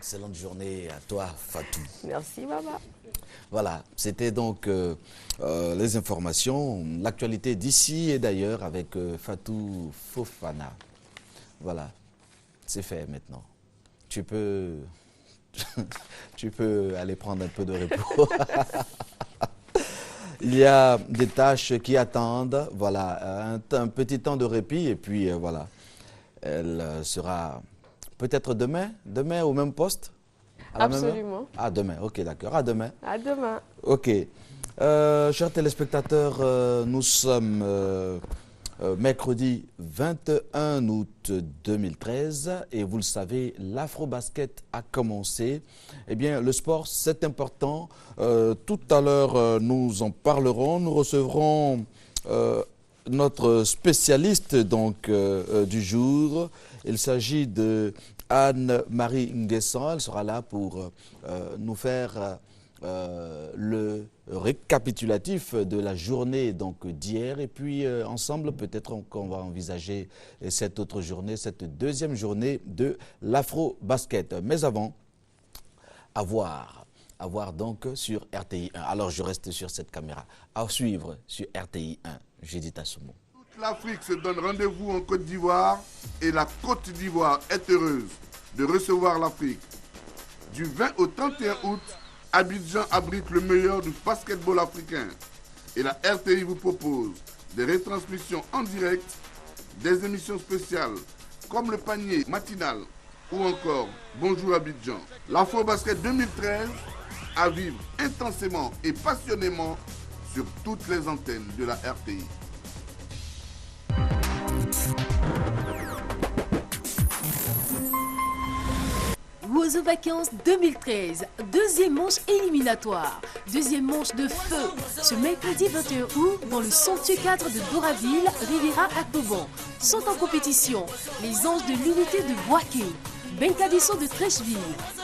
excellente journée à toi, Fatou. Merci, Baba. Voilà, c'était donc les informations, l'actualité d'ici et d'ailleurs avec Fatou Fofana. Voilà, c'est fait maintenant. Tu peux aller prendre un peu de repos. Il y a des tâches qui attendent, voilà, un petit temps de répit et puis voilà. Elle sera peut-être demain au même poste à la même heure? Absolument. Ah, demain, ok, d'accord. À demain. À demain. Ok. Chers téléspectateurs, nous sommes mercredi 21 août 2013 et vous le savez, l'Afrobasket a commencé. Eh bien, le sport, c'est important. Tout à l'heure, nous en parlerons. Nous recevrons notre spécialiste donc, du jour. Il s'agit de Anne-Marie Nguessan. Elle sera là pour nous faire le récapitulatif de la journée d'hier et puis ensemble peut-être qu'on va envisager cette autre journée, cette deuxième journée de l'Afro-Basket. Mais avant, à voir donc sur RTI 1. Alors je reste sur cette caméra. À suivre sur RTI 1. Judith Assoumou. Toute l'Afrique se donne rendez-vous en Côte d'Ivoire et la Côte d'Ivoire est heureuse de recevoir l'Afrique. Du 20 au 31 août, Abidjan abrite le meilleur du basketball africain. Et la RTI vous propose des retransmissions en direct, des émissions spéciales comme le panier matinal ou encore Bonjour Abidjan. L'Afro-Basket 2013 à vivre intensément et passionnément sur toutes les antennes de la RTI. Oiseau Vacances 2013, deuxième manche éliminatoire, deuxième manche de feu, ce mercredi 21 août dans le somptueux cadre de Doraville, Riviera à Toban. Sont en compétition les Anges de l'unité de Boaké, Benkadisso de Trècheville,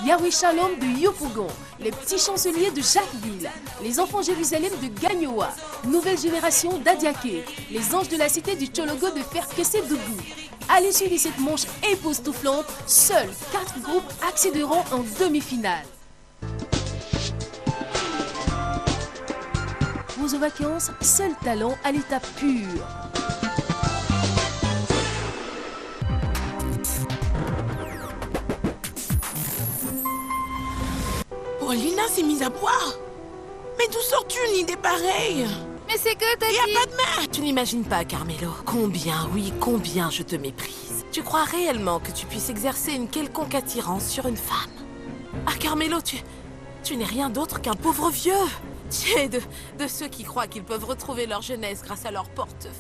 Yahweh Shalom de Yopougon, les Petits Chanceliers de Jacquesville, les Enfants Jérusalem de Gagnoa, Nouvelle Génération d'Adiaké, les Anges de la Cité du Tchologo de Ferkessé-Dougou. À l'issue de cette manche époustouflante, seuls 4 groupes accéderont en demi-finale. Oiseau Vacances, seul talent à l'état pur. Oh, Lina s'est mise à boire. Mais d'où sors-tu une idée pareille? Mais c'est que t'as dit... Y a pas de mer. Tu n'imagines pas, Carmelo, combien je te méprise. Tu crois réellement que tu puisses exercer une quelconque attirance sur une femme? Ah, Carmelo, tu n'es rien d'autre qu'un pauvre vieux. Tu es de ceux qui croient qu'ils peuvent retrouver leur jeunesse grâce à leur portefeuille.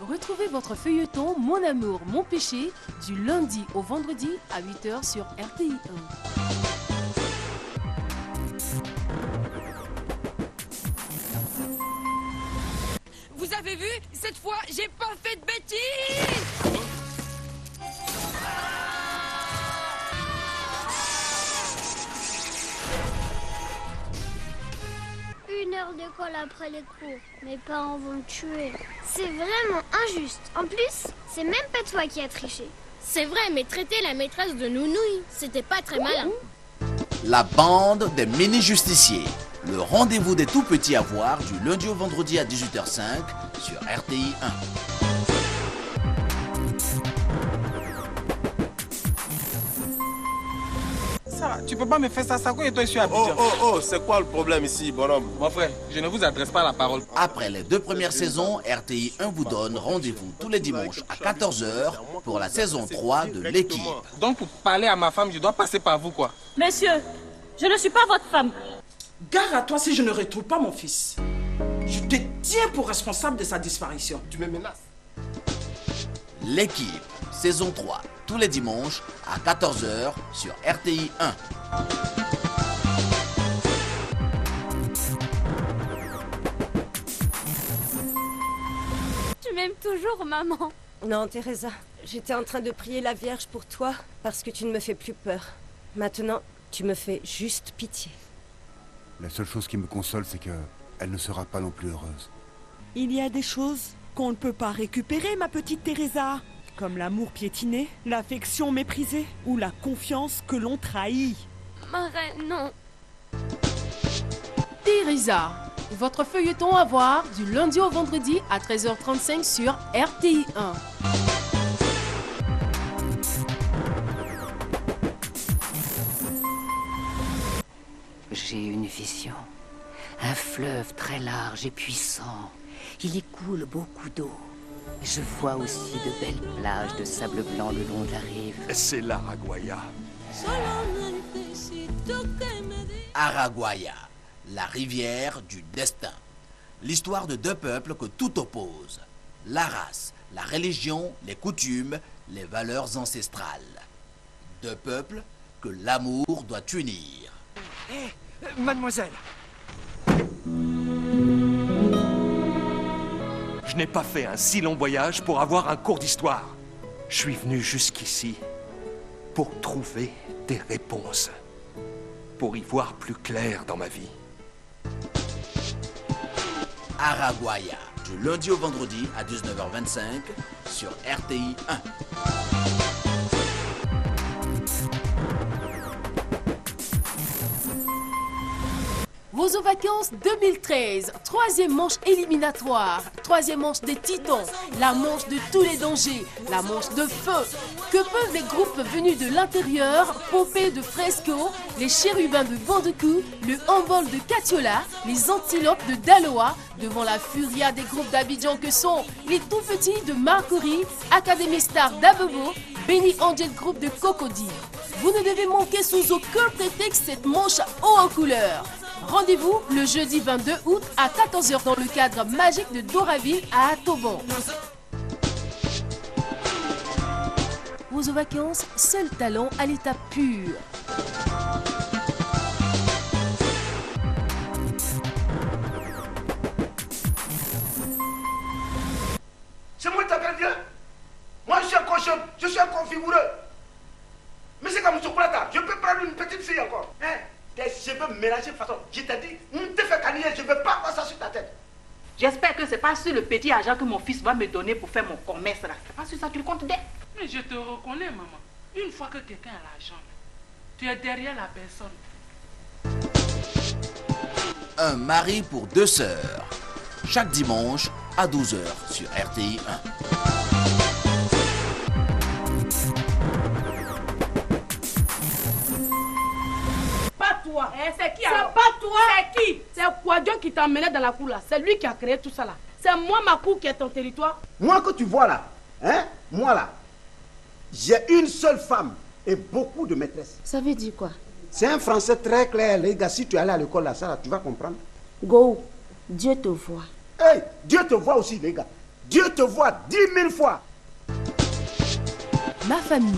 Retrouvez votre feuilleton Mon amour, mon péché du lundi au vendredi à 8h sur RTI 1. Vous avez vu? Cette fois, j'ai pas fait de bêtises! 1 heure d'école après les cours. Mes parents vont me tuer. C'est vraiment injuste. En plus, c'est même pas toi qui as triché. C'est vrai, mais traiter la maîtresse de nounouille, c'était pas très malin. La bande des mini-justiciers. Le rendez-vous des tout-petits à voir du lundi au vendredi à 18h05 sur RTI 1. Ça va, tu peux pas me faire ça, Sako, et toi je suis Abidjan. Oh, c'est quoi le problème ici, bonhomme? Mon frère, je ne vous adresse pas la parole. Après les 2 premières saisons, RTI 1 vous donne rendez-vous tous les dimanches à 14h pour la saison 3 de l'équipe. Donc pour parler à ma femme, je dois passer par vous, quoi. Monsieur, je ne suis pas votre femme. Gare à toi si je ne retrouve pas mon fils. Je te tiens pour responsable de sa disparition. Tu me menaces? L'équipe, saison 3, tous les dimanches à 14h sur RTI 1. Tu m'aimes toujours, maman? Non, Teresa, j'étais en train de prier la Vierge pour toi parce que tu ne me fais plus peur. Maintenant, tu me fais juste pitié. La seule chose qui me console, c'est qu'elle ne sera pas non plus heureuse. Il y a des choses qu'on ne peut pas récupérer, ma petite Teresa. Comme l'amour piétiné, l'affection méprisée ou la confiance que l'on trahit. Ma reine, non. Teresa, votre feuilleton à voir du lundi au vendredi à 13h35 sur RTI 1. J'ai une vision. Un fleuve très large et puissant. Il y coule beaucoup d'eau. Je vois aussi de belles plages de sable blanc le long de la rive. C'est l'Araguaia. Araguaia, la rivière du destin. L'histoire de deux peuples que tout oppose. La race, la religion, les coutumes, les valeurs ancestrales. Deux peuples que l'amour doit unir. Mademoiselle. Je n'ai pas fait un si long voyage pour avoir un cours d'histoire. Je suis venu jusqu'ici pour trouver des réponses. Pour y voir plus clair dans ma vie. Araguaia, du lundi au vendredi à 19h25 sur RTI 1. Roseau Vacances 2013, troisième manche éliminatoire, troisième manche des titans, la manche de tous les dangers, la manche de feu. Que peuvent les groupes venus de l'intérieur, Popée de Fresco, les chérubins de Bandecou, le handball de Catiola, les antilopes de Daloa, devant la furia des groupes d'Abidjan que sont les tout petits de Marcory, Académie Star d'Abebo, Benny Angel Group de Cocody. Vous ne devez manquer sous aucun prétexte cette manche haut en couleur. Rendez-vous le jeudi 22 août à 14h dans le cadre magique de Doraville à Atoban. Roseau Vacances, seul talent à l'état pur. C'est moi ta gardien. Moi je suis un cochon, je suis un configureux. Mais c'est comme ce plata, je peux prendre une petite fille encore. Hein? Tes cheveux mélangés de façon. Je t'ai dit, on te fait caniller, je ne veux pas avoir ça sur ta tête. J'espère que c'est pas sur le petit argent que mon fils va me donner pour faire mon commerce là. C'est pas sur ça que tu le comptes d'être. Mais je te reconnais, maman. Une fois que quelqu'un a l'argent, tu es derrière la personne. Un mari pour deux sœurs. Chaque dimanche à 12h sur RTI 1. Toi. C'est qui alors? C'est pas toi. C'est qui? C'est Kouadio qui t'a emmené dans la cour là. C'est lui qui a créé tout ça là. C'est moi ma cour qui est ton territoire. Moi que tu vois là, hein? Moi là, j'ai une seule femme et beaucoup de maîtresses. Ça veut dire quoi? C'est un français très clair, les gars. Si tu es allé à l'école là, ça là, tu vas comprendre. Go, Dieu te voit. Hey, Dieu te voit aussi les gars. Dieu te voit 10 000 fois. Ma famille.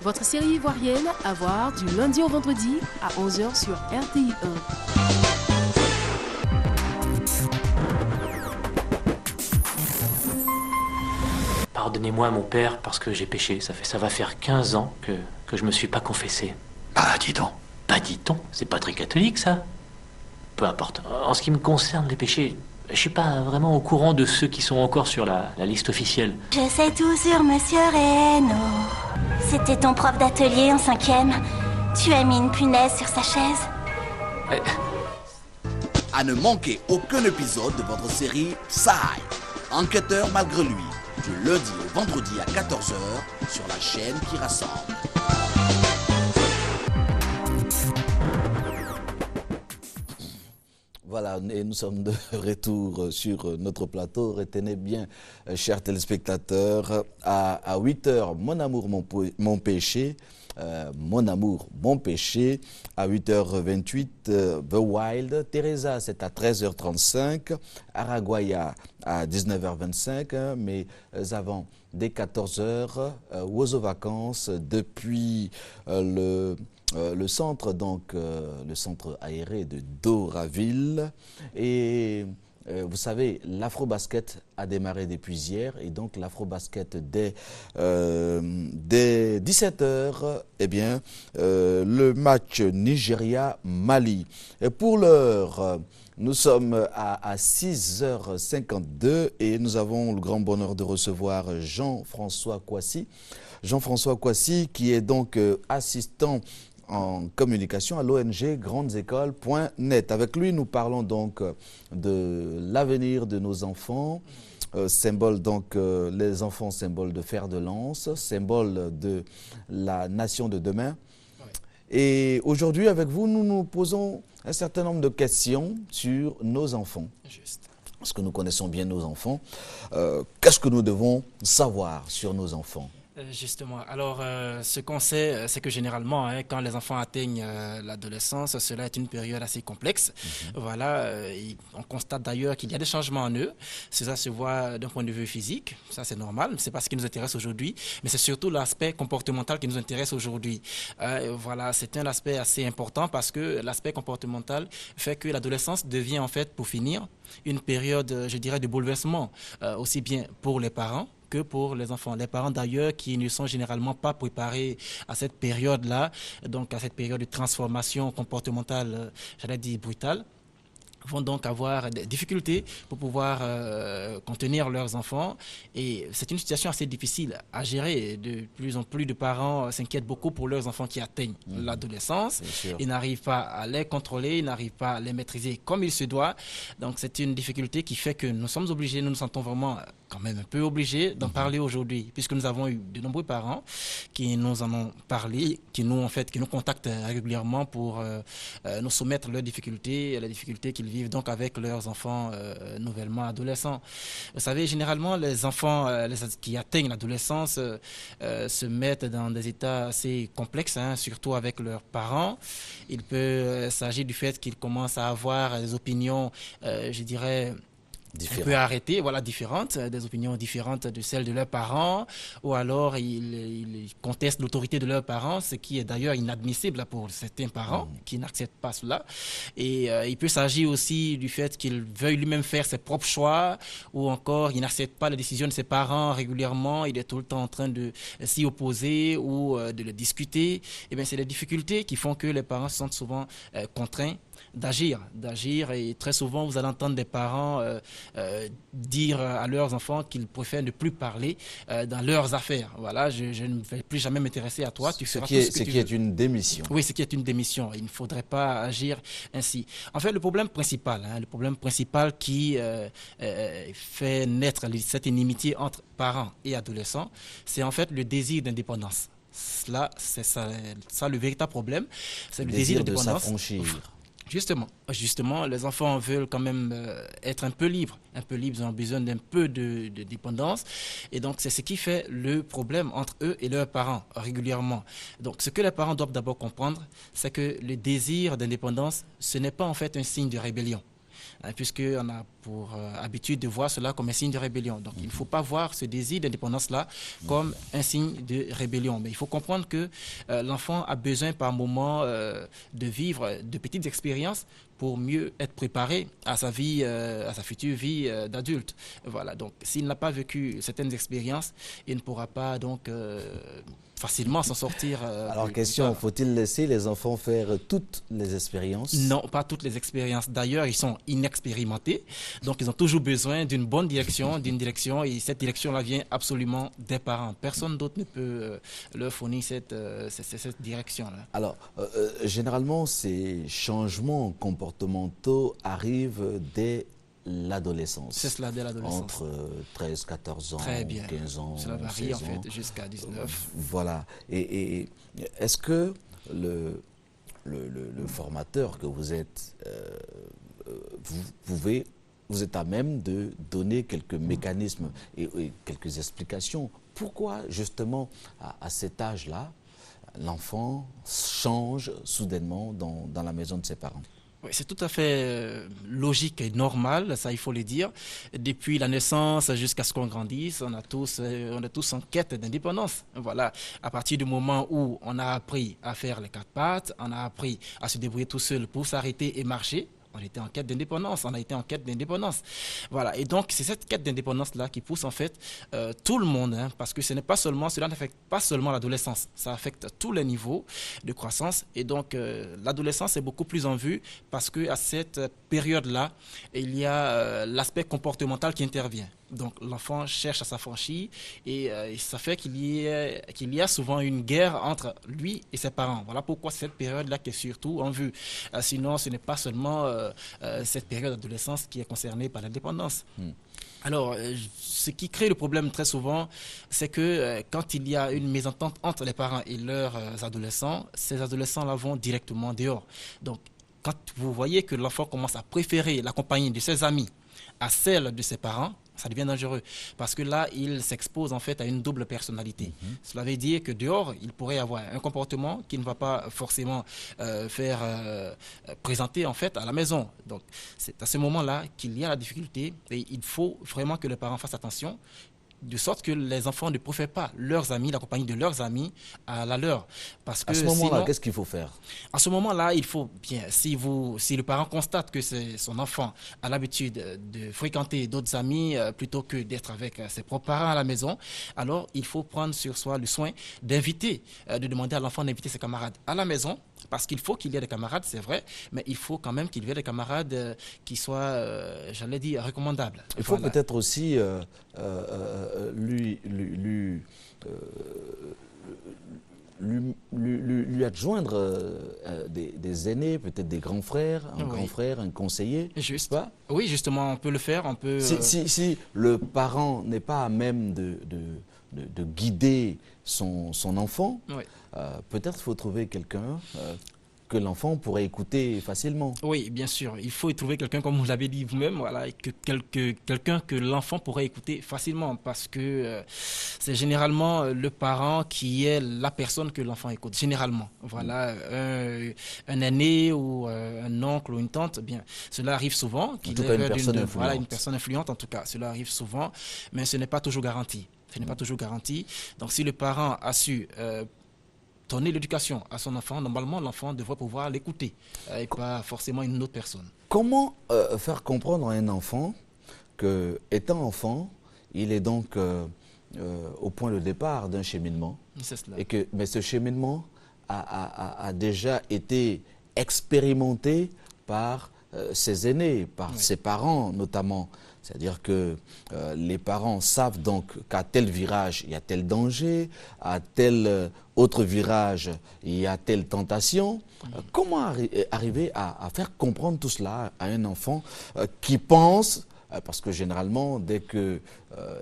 Votre série ivoirienne à voir du lundi au vendredi à 11h sur RTI 1. Pardonnez-moi mon père parce que j'ai péché. Ça va faire 15 ans que je me suis pas confessé. Bah dis donc. Bah dit-on, c'est pas très catholique ça. Peu importe. En ce qui me concerne les péchés, je suis pas vraiment au courant de ceux qui sont encore sur la liste officielle. Je sais tout sur Monsieur Reynaud. C'était ton prof d'atelier en 5e. Tu as mis une punaise sur sa chaise. À ne manquer aucun épisode de votre série Psy, enquêteur malgré lui, du lundi au vendredi à 14h sur la chaîne qui rassemble. Voilà, et nous sommes de retour sur notre plateau. Retenez bien, chers téléspectateurs, à 8h, Mon amour, mon péché. Mon amour, mon péché. À 8h28, The Wild. Teresa, c'est à 13h35. Araguaia, à 19h25. Mais avant, dès 14h, Roseau Vacances, depuis le centre, donc le centre aéré de Doraville. Et vous savez, l'afro-basket a démarré depuis hier, et donc l'afro-basket dès dès 17h, eh bien, le match Nigeria-Mali. Et pour l'heure, nous sommes à 6h52 et nous avons le grand bonheur de recevoir Jean-François Kouassi. Jean-François Kouassi qui est donc assistant en communication à l'ONG grandesécoles.net. Avec lui, nous parlons donc de l'avenir de nos enfants, symbole donc les enfants, symbole de fer de lance, symbole de la nation de demain. Et aujourd'hui, avec vous, nous nous posons un certain nombre de questions sur nos enfants. Juste. Parce que nous connaissons bien nos enfants. Qu'est-ce que nous devons savoir sur nos enfants ? Justement. Alors, ce qu'on sait, c'est que généralement, quand les enfants atteignent l'adolescence, cela est une période assez complexe. Voilà, on constate d'ailleurs qu'il y a des changements en eux. Cela se voit d'un point de vue physique, ça c'est normal, c'est pas ce qui nous intéresse aujourd'hui, mais c'est surtout l'aspect comportemental qui nous intéresse aujourd'hui. Voilà, c'est un aspect assez important parce que l'aspect comportemental fait que l'adolescence devient en fait, pour finir, une période, je dirais, de bouleversement, aussi bien pour les parents que pour les enfants. Les parents d'ailleurs qui ne sont généralement pas préparés à cette période-là, donc à cette période de transformation comportementale, j'allais dire brutale, vont donc avoir des difficultés pour pouvoir contenir leurs enfants. Et c'est une situation assez difficile à gérer. De plus en plus de parents s'inquiètent beaucoup pour leurs enfants qui atteignent l'adolescence. Ils n'arrivent pas à les contrôler, ils n'arrivent pas à les maîtriser comme il se doit. Donc c'est une difficulté qui fait que nous sommes obligés, nous nous sentons vraiment quand même un peu obligés d'en parler aujourd'hui, puisque nous avons eu de nombreux parents qui nous en ont parlé, qui nous contactent régulièrement pour nous soumettre leurs difficultés, les difficultés qu'ils vivent donc avec leurs enfants nouvellement adolescents. Vous savez, généralement, les enfants qui atteignent l'adolescence se mettent dans des états assez complexes, surtout avec leurs parents. Il peut s'agir du fait qu'ils commencent à avoir des opinions, je dirais, un peu arrêtées, voilà, différentes, des opinions différentes de celles de leurs parents, ou alors ils contestent l'autorité de leurs parents, ce qui est d'ailleurs inadmissible pour certains parents qui n'acceptent pas cela. Et il peut s'agir aussi du fait qu'ils veuillent lui-même faire ses propres choix, ou encore il n'accepte pas les décisions de ses parents régulièrement, il est tout le temps en train de s'y opposer ou de le discuter. Et bien, c'est les difficultés qui font que les parents se sentent souvent contraints d'agir, et très souvent vous allez entendre des parents dire à leurs enfants qu'ils préfèrent ne plus parler dans leurs affaires. Voilà, je ne vais plus jamais m'intéresser à toi, tu feras tout ce que tu veux. Ce qui est une démission. Oui, ce qui est une démission. Il ne faudrait pas agir ainsi. En fait, le problème principal qui fait naître cette inimitié entre parents et adolescents, c'est en fait le désir d'indépendance. Là, c'est ça le véritable problème, c'est le désir d'indépendance. De s'affranchir. Justement, les enfants veulent quand même être un peu libres. Ils ont besoin d'un peu de dépendance. Et donc, c'est ce qui fait le problème entre eux et leurs parents régulièrement. Donc, ce que les parents doivent d'abord comprendre, c'est que le désir d'indépendance, ce n'est pas en fait un signe de rébellion. Puisqu'on a pour habitude de voir cela comme un signe de rébellion. Donc, il ne faut pas voir ce désir d'indépendance-là comme un signe de rébellion. Mais il faut comprendre que l'enfant a besoin par moment de vivre de petites expériences pour mieux être préparé à sa vie, à sa future vie d'adulte. Voilà. Donc, s'il n'a pas vécu certaines expériences, il ne pourra pas donc facilement s'en sortir. Alors, question, faut-il laisser les enfants faire toutes les expériences? Non, pas toutes les expériences. D'ailleurs, ils sont inexpérimentés. Donc, ils ont toujours besoin d'une bonne direction, et cette direction-là vient absolument des parents. Personne d'autre ne peut leur fournir cette direction-là. Alors, généralement, ces changements comportementaux arrivent dès l'adolescence. C'est cela, dès l'adolescence. Entre 13, 14 ans, très bien. 15 ans, cela varie 16 en ans. fait jusqu'à 19. Voilà. Et est-ce que le formateur que vous êtes, vous êtes à même de donner quelques mécanismes et quelques explications? Pourquoi justement à cet âge-là, l'enfant change soudainement dans la maison de ses parents? Oui, c'est tout à fait logique et normal, ça il faut le dire. Depuis la naissance jusqu'à ce qu'on grandisse, on est tous en quête d'indépendance. Voilà, à partir du moment où on a appris à faire les quatre pattes, on a appris à se débrouiller tout seul pour s'arrêter et marcher, On était en quête d'indépendance, on a été en quête d'indépendance. Voilà, et donc c'est cette quête d'indépendance-là qui pousse en fait tout le monde, hein, parce que cela n'affecte pas seulement l'adolescence, ça affecte tous les niveaux de croissance. Et donc l'adolescence est beaucoup plus en vue parce qu'à cette période-là, il y a l'aspect comportemental qui intervient. Donc l'enfant cherche à s'affranchir et ça fait qu'il y a souvent une guerre entre lui et ses parents. Voilà pourquoi cette période-là qui est surtout en vue. Sinon, ce n'est pas seulement cette période d'adolescence qui est concernée par l'indépendance. Alors, ce qui crée le problème très souvent, c'est que quand il y a une mésentente entre les parents et leurs adolescents, ces adolescents-là vont directement dehors. Donc, quand vous voyez que l'enfant commence à préférer la compagnie de ses amis à celle de ses parents, ça devient dangereux parce que là, il s'expose en fait à une double personnalité. Cela veut dire que dehors, il pourrait avoir un comportement qui ne va pas forcément faire présenter en fait à la maison. Donc, c'est à ce moment-là qu'il y a la difficulté et il faut vraiment que les parents fassent attention, de sorte que les enfants ne préfèrent pas leurs amis, la compagnie de leurs amis à la leur. Parce que à ce moment-là, qu'est-ce qu'il faut faire? À ce moment-là, il faut bien, si le parent constate que son enfant a l'habitude de fréquenter d'autres amis plutôt que d'être avec ses propres parents à la maison, alors il faut prendre sur soi le soin d'inviter, de demander à l'enfant d'inviter ses camarades à la maison, parce qu'il faut qu'il y ait des camarades, c'est vrai, mais il faut quand même qu'il y ait des camarades qui soient, j'allais dire, recommandables. Il faut peut-être aussi lui adjoindre des aînés, peut-être des grands frères, un grand frère, un conseiller. Juste. Oui, justement, on peut le faire. On peut, si le parent n'est pas à même de guider son enfant, peut-être faut trouver quelqu'un que l'enfant pourrait écouter facilement. Oui, bien sûr. Il faut y trouver quelqu'un, comme vous l'avez dit vous-même, voilà, quelqu'un que l'enfant pourrait écouter facilement, parce que c'est généralement le parent qui est la personne que l'enfant écoute. Généralement, voilà, un aîné ou un oncle ou une tante, bien, cela arrive souvent. En tout cas, une personne influente. Voilà, une personne influente, en tout cas, cela arrive souvent, mais ce n'est pas toujours garanti. Ce n'est pas toujours garanti. Donc, si le parent a su donner l'éducation à son enfant, normalement l'enfant devrait pouvoir l'écouter et pas forcément une autre personne. Comment faire comprendre à un enfant que, étant enfant, il est donc au point de départ d'un cheminement, mais ce cheminement a déjà été expérimenté par ses aînés, par ses parents notamment. C'est-à-dire que les parents savent donc qu'à tel virage, il y a tel danger, à tel autre virage, il y a telle tentation. Comment arriver à faire comprendre tout cela à un enfant qui pense, parce que généralement, dès que,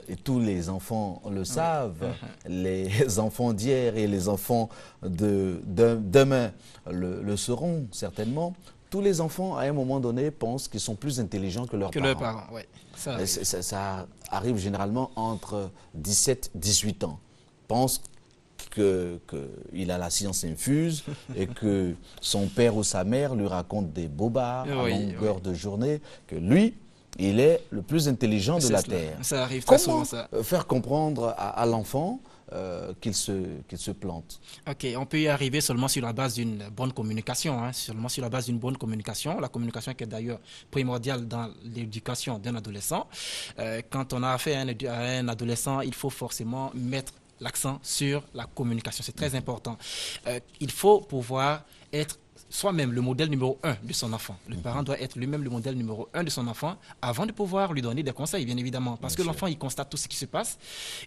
et tous les enfants le savent, les enfants d'hier et les enfants de demain le seront certainement, tous les enfants, à un moment donné, pensent qu'ils sont plus intelligents que leurs parents. Ouais. Ça arrive généralement entre 17 et 18 ans. Pensent qu'il a la science infuse et que son père ou sa mère lui raconte des bobards à longueur de journée, que lui, il est le plus intelligent de la Terre. Ça arrive très souvent, ça. Comment faire comprendre à l'enfant qu'il se plante? Ok, on peut y arriver seulement sur la base d'une bonne communication, seulement sur la base d'une bonne communication, la communication qui est d'ailleurs primordiale dans l'éducation d'un adolescent. Quand on a affaire à un adolescent, il faut forcément mettre l'accent sur la communication, c'est très important. Il faut pouvoir être soi-même le modèle numéro 1 de son enfant. Le parent doit être lui-même le modèle numéro 1 de son enfant avant de pouvoir lui donner des conseils, bien évidemment. Parce que l'enfant, il constate tout ce qui se passe.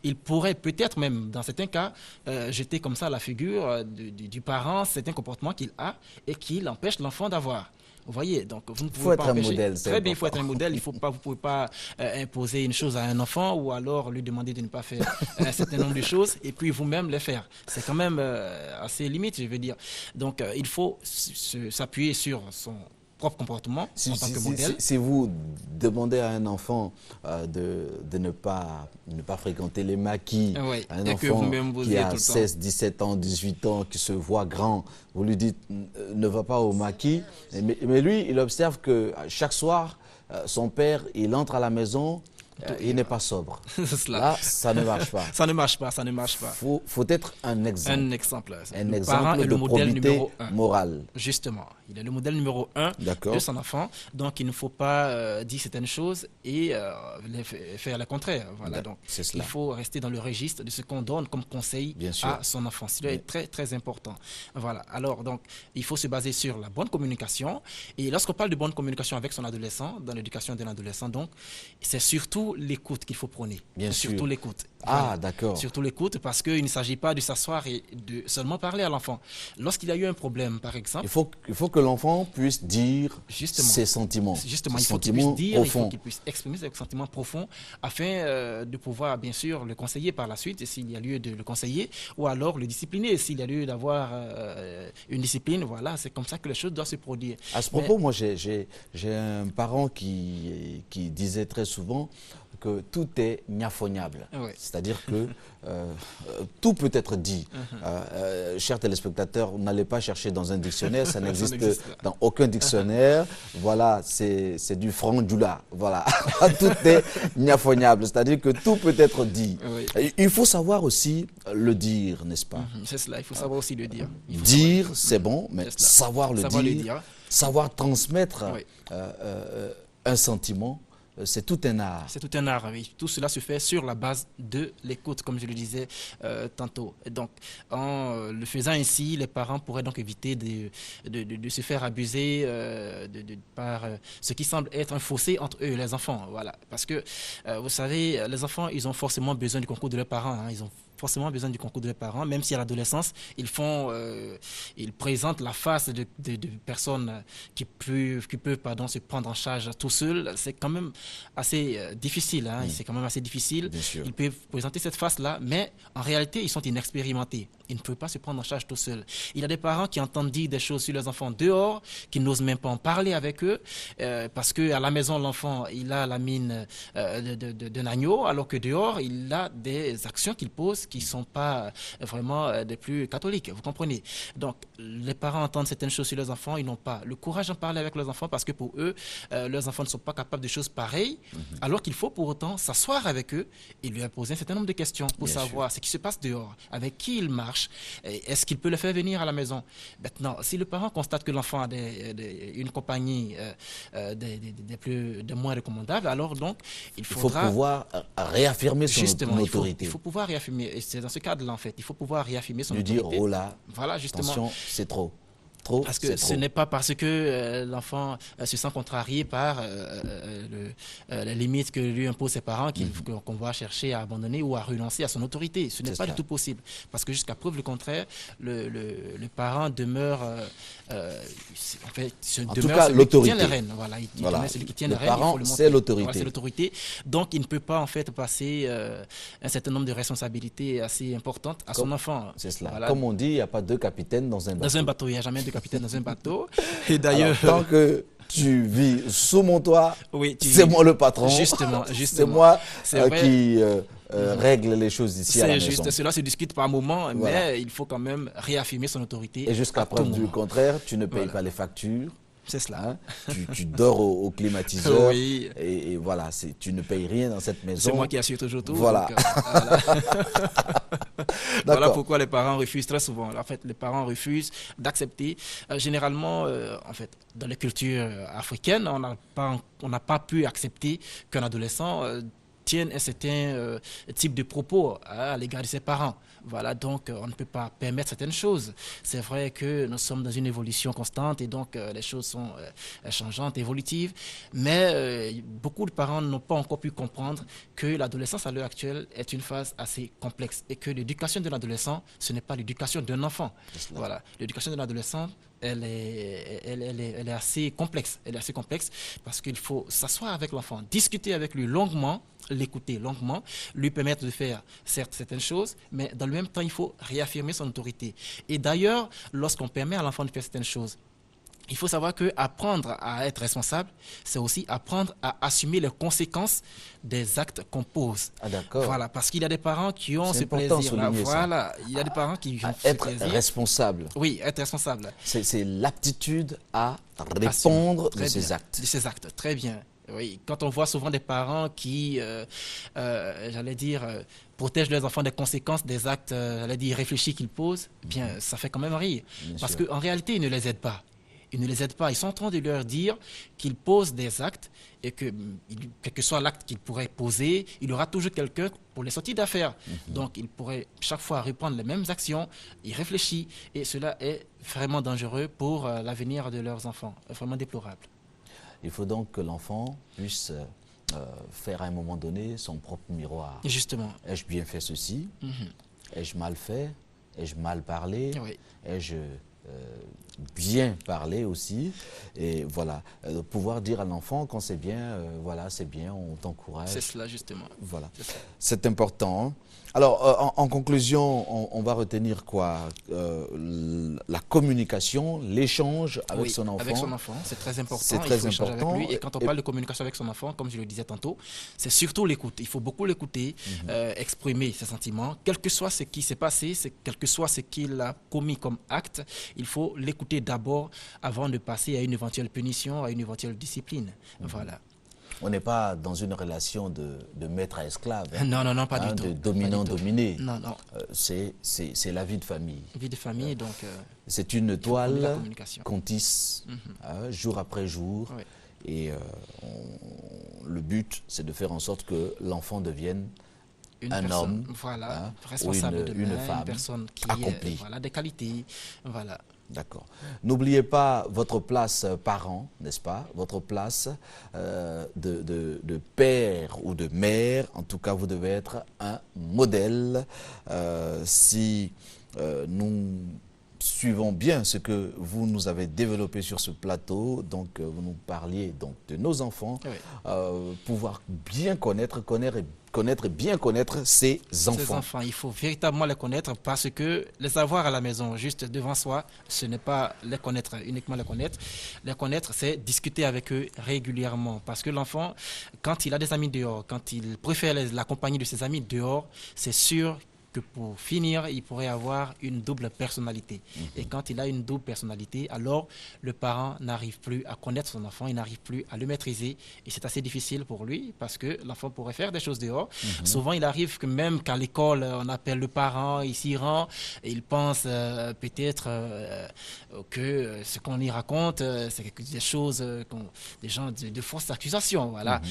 Il pourrait peut-être même, dans certains cas, jeter comme ça la figure du parent, certains comportements qu'il a et qui l'empêche l'enfant d'avoir. Vous voyez, donc vous ne pouvez pas empêcher. Modèle, très bien, il faut être un modèle. Vous ne pouvez pas imposer une chose à un enfant ou alors lui demander de ne pas faire un certain nombre de choses et puis vous-même les faire. C'est quand même assez limite, je veux dire. Donc, il faut s'appuyer sur son propre comportement en tant que modèle. Si vous demandez à un enfant de ne pas fréquenter les maquis, un enfant qui a 16, 17 ans, 18 ans, qui se voit grand, vous lui dites ne va pas au maquis, mais lui, il observe que chaque soir, son père, il entre à la maison il n'est pas sobre. Là, ça ne marche pas. Ça ne marche pas, ça ne marche pas. Faut être un exemple. Un exemple. Un exemple de probité morale. Justement. Il est le modèle numéro 1 de son enfant. Donc, il ne faut pas dire certaines choses et faire le contraire. Voilà. Donc, il faut rester dans le registre de ce qu'on donne comme conseil à son enfant. C'est très, très important. Voilà. Alors, donc, il faut se baser sur la bonne communication. Et lorsqu'on parle de bonne communication avec son adolescent, dans l'éducation d'un adolescent, donc, c'est surtout l'écoute qu'il faut prôner. Surtout l'écoute. Ah, d'accord. Surtout l'écoute, parce qu'il ne s'agit pas de s'asseoir et de seulement parler à l'enfant. Lorsqu'il y a eu un problème, par exemple... Il faut que l'enfant puisse dire ses sentiments. Justement, il faut qu'il puisse dire, il faut qu'il puisse exprimer ses sentiments profonds afin de pouvoir, bien sûr, le conseiller par la suite, s'il y a lieu de le conseiller, ou alors le discipliner, s'il y a lieu d'avoir une discipline. Voilà, c'est comme ça que les choses doivent se produire. À ce propos, moi, j'ai un parent qui disait très souvent que tout est niaphoniable. C'est-à-dire que tout peut être dit. Chers téléspectateurs, vous n'allez pas chercher dans un dictionnaire, ça n'existe dans aucun dictionnaire. Voilà, c'est du franc-dula. Voilà, tout est niaphoniable, c'est-à-dire que tout peut être dit. Il faut savoir aussi le dire, n'est-ce pas? C'est cela, il faut savoir aussi le dire. Dire, c'est bon, mais savoir le dire, savoir transmettre un sentiment, c'est tout un art. C'est tout un art, oui. Tout cela se fait sur la base de l'écoute, comme je le disais tantôt. Et donc, en le faisant ainsi, les parents pourraient donc éviter de se faire abuser par ce qui semble être un fossé entre eux et les enfants. Voilà. Parce que, vous savez, les enfants, ils ont forcément besoin du concours de leurs parents. Hein. Ils ont forcément besoin du concours de leurs parents, même si à l'adolescence, ils présentent la face de personnes qui peuvent se prendre en charge tout seuls. C'est quand même assez difficile. Hein. C'est quand même assez difficile. Ils peuvent présenter cette face-là, mais en réalité, ils sont inexpérimentés. Ils ne peuvent pas se prendre en charge tout seuls. Il y a des parents qui entendent dire des choses sur leurs enfants dehors, qui n'osent même pas en parler avec eux, parce qu'à la maison, l'enfant, il a la mine d'un agneau, alors que dehors, il a des actions qu'il pose qui ne sont pas vraiment des plus catholiques, vous comprenez. Donc, les parents entendent certaines choses sur leurs enfants, ils n'ont pas le courage d'en parler avec leurs enfants parce que pour eux, leurs enfants ne sont pas capables de choses pareilles, alors qu'il faut pour autant s'asseoir avec eux et lui poser un certain nombre de questions pour savoir ce qui se passe dehors, avec qui il marche, est-ce qu'il peut le faire venir à la maison. Maintenant, si le parent constate que l'enfant a une compagnie des moins recommandables, alors donc, il faudra... Il faut pouvoir réaffirmer son autorité. Il faut pouvoir réaffirmer. Et c'est dans ce cadre-là, en fait. Il faut pouvoir réaffirmer son autorité. Lui dire, oh là, voilà, justement. Attention, c'est trop. Parce que ce n'est pas parce que l'enfant se sent contrarié par les limites que lui imposent ses parents qu'on va chercher à abandonner ou à renoncer à son autorité. Ce n'est pas du tout possible. Parce que jusqu'à preuve le contraire, le parent demeure, en fait, demeure celui qui tient les rênes. Voilà, il demeure celui qui tient les rênes. Le parent, c'est l'autorité. Voilà, c'est l'autorité. Donc, il ne peut pas en fait passer un certain nombre de responsabilités assez importantes à son enfant. C'est cela. Voilà. Comme on dit, il n'y a pas deux capitaines dans un bateau. Dans un bateau, il n'y a jamais deux capitaine dans un bateau. Et d'ailleurs, tant que tu vis sous mon toit, c'est moi le patron. Justement. C'est moi qui règle les choses ici à la maison. C'est juste, cela se discute par moment, mais il faut quand même réaffirmer son autorité. Et jusqu'à preuve du contraire, tu ne payes pas les factures. C'est cela. Hein? Tu dors au climatiseur et voilà, tu ne payes rien dans cette maison. C'est moi qui assure toujours tout. Voilà. Voilà pourquoi les parents refusent très souvent. En fait, les parents refusent d'accepter. Généralement, en fait, dans les cultures africaines, on n'a pas pu accepter qu'un adolescent tienne un certain type de propos à l'égard de ses parents. Voilà, donc on ne peut pas permettre certaines choses. C'est vrai que nous sommes dans une évolution constante et donc les choses sont changeantes, évolutives, mais beaucoup de parents n'ont pas encore pu comprendre que l'adolescence à l'heure actuelle est une phase assez complexe et que l'éducation de l'adolescent, ce n'est pas l'éducation d'un enfant. Voilà, l'éducation de l'adolescent, elle est assez complexe. Elle est assez complexe parce qu'il faut s'asseoir avec l'enfant, discuter avec lui longuement, l'écouter longuement, lui permettre de faire certes certaines choses, mais dans le même temps, il faut réaffirmer son autorité. Et d'ailleurs, lorsqu'on permet à l'enfant de faire certaines choses, il faut savoir qu'apprendre à être responsable, c'est aussi apprendre à assumer les conséquences des actes qu'on pose. Ah, d'accord. Voilà, parce qu'il y a des parents qui ont ce plaisir-là. Voilà, il y a des parents qui ont ce plaisir. Être responsable. Oui, être responsable. C'est l'aptitude à répondre de ses actes. De ses actes, très bien. Oui, quand on voit souvent des parents qui, j'allais dire, protègent leurs enfants des conséquences des actes, j'allais dire, réfléchis qu'ils posent, eh bien, ça fait quand même rire. Parce qu'en réalité, ils ne les aident pas. Ils ne les aident pas. Ils sont en train de leur dire qu'ils posent des actes et que, quel que soit l'acte qu'ils pourraient poser, il y aura toujours quelqu'un pour les sortir d'affaires. Donc, ils pourraient chaque fois reprendre les mêmes actions, y réfléchir, et cela est vraiment dangereux pour l'avenir de leurs enfants. Vraiment déplorable. Il faut donc que l'enfant puisse faire à un moment donné son propre miroir. Justement. Ai-je bien fait ceci? Ai-je mal fait? Ai-je mal parlé? Ai-je bien parlé aussi? Et voilà, pouvoir dire à l'enfant quand c'est bien, voilà, c'est bien, on t'encourage. C'est cela, justement. Voilà, c'est important. Alors, en conclusion, on va retenir quoi? La communication, l'échange avec son enfant. Avec son enfant, c'est très important. C'est très important. Avec lui. Et quand on parle de communication avec son enfant, comme je le disais tantôt, c'est surtout l'écoute. Il faut beaucoup l'écouter, exprimer ses sentiments, quel que soit ce qui s'est passé, quel que soit ce qu'il a commis comme acte, il faut l'écouter d'abord avant de passer à une éventuelle punition, à une éventuelle discipline. Voilà. On n'est pas dans une relation de maître à esclave. Non, non, non, pas du tout. De dominant-dominé. Non, non. C'est la vie de famille. Vie de famille, donc... c'est une toile qu'on tisse jour après jour. Oui. Et le but, c'est de faire en sorte que l'enfant devienne un homme, voilà, responsable de une femme, une personne qui accomplie. Voilà, des qualités. Voilà. D'accord. N'oubliez pas votre place parent, n'est-ce pas? Votre place de père ou de mère. En tout cas, vous devez être un modèle. Si nous suivons bien ce que vous nous avez développé sur ce plateau, donc vous nous parliez donc de nos enfants, pouvoir bien connaître et bien connaître ses enfants. Ces enfants, il faut véritablement les connaître parce que les avoir à la maison, juste devant soi, ce n'est pas les connaître, uniquement les connaître. Les connaître, c'est discuter avec eux régulièrement. Parce que l'enfant, quand il a des amis dehors, quand il préfère la compagnie de ses amis dehors, c'est sûr que pour finir, il pourrait avoir une double personnalité. Et quand il a une double personnalité, alors le parent n'arrive plus à connaître son enfant, il n'arrive plus à le maîtriser. Et c'est assez difficile pour lui parce que l'enfant pourrait faire des choses dehors. Souvent, il arrive que même qu'à l'école, on appelle le parent, il s'y rend, et il pense peut-être que ce qu'on y raconte, c'est des choses, des gens de fausses accusations. Voilà.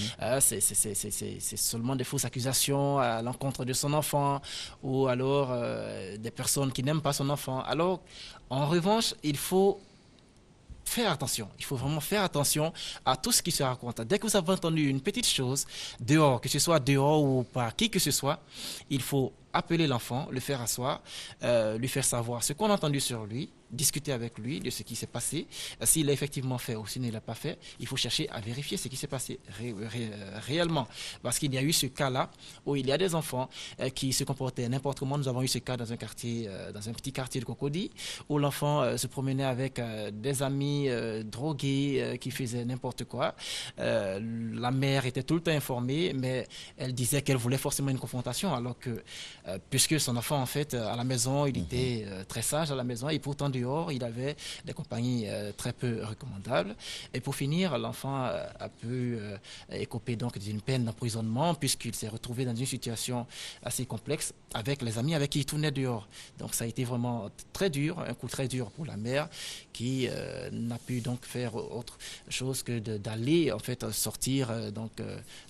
C'est seulement des fausses accusations à l'encontre de son enfant, ou alors des personnes qui n'aiment pas son enfant. Alors, en revanche, il faut faire attention. Il faut vraiment faire attention à tout ce qui se raconte. Dès que vous avez entendu une petite chose dehors, que ce soit dehors ou par qui que ce soit, il faut appeler l'enfant, le faire asseoir, lui faire savoir ce qu'on a entendu sur lui, discuter avec lui de ce qui s'est passé. S'il l'a effectivement fait ou s'il ne l'a pas fait, il faut chercher à vérifier ce qui s'est passé réellement. Parce qu'il y a eu ce cas-là où il y a des enfants qui se comportaient n'importe comment. Nous avons eu ce cas dans un quartier, dans un petit quartier de Cocody, où l'enfant se promenait avec des amis drogués qui faisaient n'importe quoi. La mère était tout le temps informée, mais elle disait qu'elle voulait forcément une confrontation, alors que puisque son enfant, en fait, à la maison, il était très sage à la maison, et pourtant dehors, il avait des compagnies très peu recommandables. Et pour finir, l'enfant a pu écoper donc d'une peine d'emprisonnement, puisqu'il s'est retrouvé dans une situation assez complexe avec les amis avec qui il tournait dehors. Donc ça a été vraiment très dur, un coup très dur pour la mère, qui n'a pu donc faire autre chose que d'aller en fait sortir donc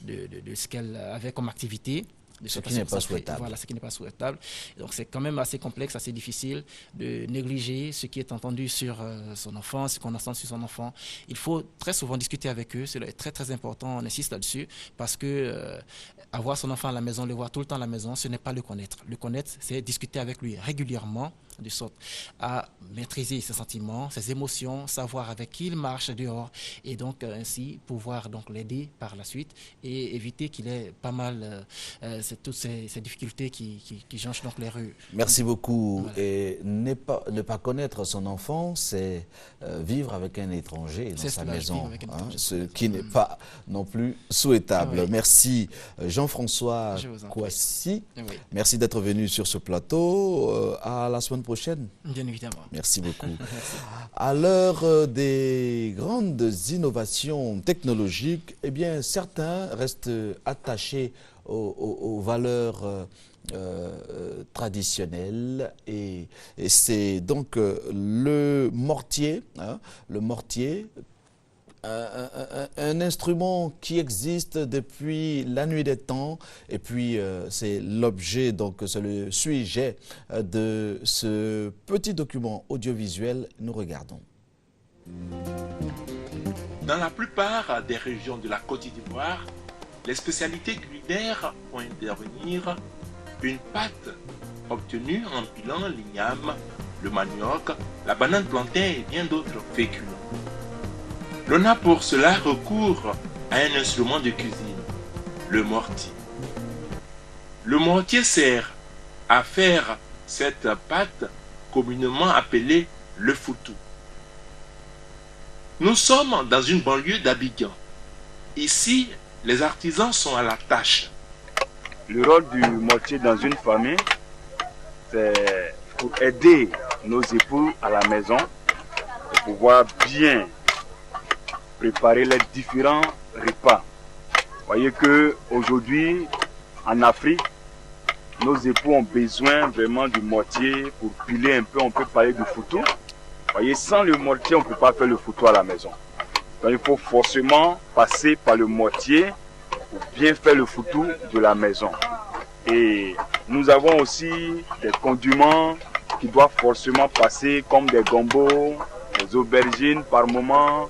de ce qu'elle avait comme activité. Ce qui n'est pas souhaitable. Voilà, ce qui n'est pas souhaitable. Donc c'est quand même assez complexe, assez difficile de négliger ce qui est entendu sur son enfant, ce qu'on entend sur son enfant. Il faut très souvent discuter avec eux, cela est très très important, on insiste là-dessus, parce que avoir son enfant à la maison, le voir tout le temps à la maison, ce n'est pas le connaître. Le connaître, c'est discuter avec lui régulièrement, de sorte à maîtriser ses sentiments, ses émotions, savoir avec qui il marche dehors, et donc ainsi pouvoir donc l'aider par la suite et éviter qu'il ait pas mal toutes ces difficultés qui jonchent donc les rues. Merci beaucoup. Voilà. Et ne pas connaître son enfant, c'est vivre avec un étranger dans sa maison, ce qui n'est pas non plus souhaitable. Oui. Merci Jean-François Kouassi. Oui. Merci d'être venu sur ce plateau. À la semaine prochaine. prochaine. Bien évidemment. Merci beaucoup. À l'heure des grandes innovations technologiques, eh bien, certains restent attachés aux valeurs traditionnelles et c'est donc le mortier, un instrument qui existe depuis la nuit des temps et puis c'est l'objet, donc c'est le sujet de ce petit document audiovisuel. Nous regardons. Dans la plupart des régions de la Côte d'Ivoire, les spécialités culinaires font intervenir une pâte obtenue en pilant l'igname, le manioc, la banane plantain et bien d'autres féculents. L'on a pour cela recours à un instrument de cuisine, le mortier. Le mortier sert à faire cette pâte communément appelée le foutou. Nous sommes dans une banlieue d'Abidjan. Ici, les artisans sont à la tâche. Le rôle du mortier dans une famille, c'est pour aider nos époux à la maison, pour pouvoir bien préparer les différents repas. Vous voyez que aujourd'hui, en Afrique, nos époux ont besoin vraiment du mortier pour piler un peu. On peut parler du foutou. Vous voyez, sans le mortier, on ne peut pas faire le foutou à la maison. Donc il faut forcément passer par le mortier pour bien faire le foutou de la maison. Et nous avons aussi des condiments qui doivent forcément passer comme des gambos, des aubergines par moment.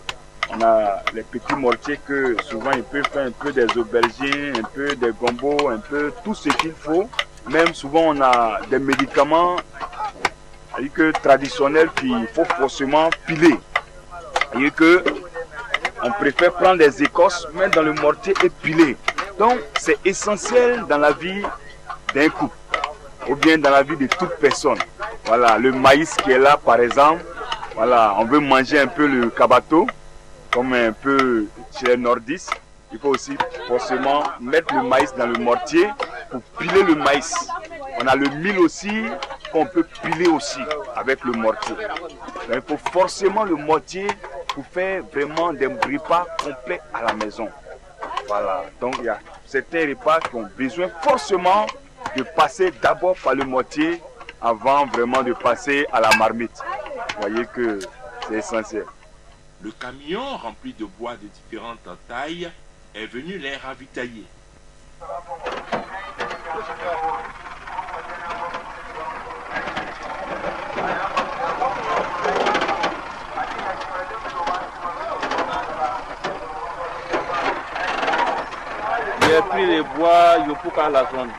On a les petits mortiers que souvent ils peuvent faire un peu des aubergines, un peu des gambos, un peu tout ce qu'il faut. Même souvent on a des médicaments traditionnels qu'il faut forcément piler. Et que on préfère prendre des écorces, mettre dans le mortier et piler. Donc c'est essentiel dans la vie d'un couple ou bien dans la vie de toute personne. Voilà, le maïs qui est là par exemple, voilà, on veut manger un peu le kabato, comme un peu chez les nordistes. Il faut aussi forcément mettre le maïs dans le mortier pour piler le maïs. On a le mil aussi qu'on peut piler aussi avec le mortier. Donc, il faut forcément le mortier pour faire vraiment des repas complets à la maison. Voilà, donc il y a certains repas qui ont besoin forcément de passer d'abord par le mortier avant vraiment de passer à la marmite. Vous voyez que c'est essentiel. Le camion rempli de bois de différentes tailles est venu les ravitailler. J'ai pris les bois Yopuka la zone.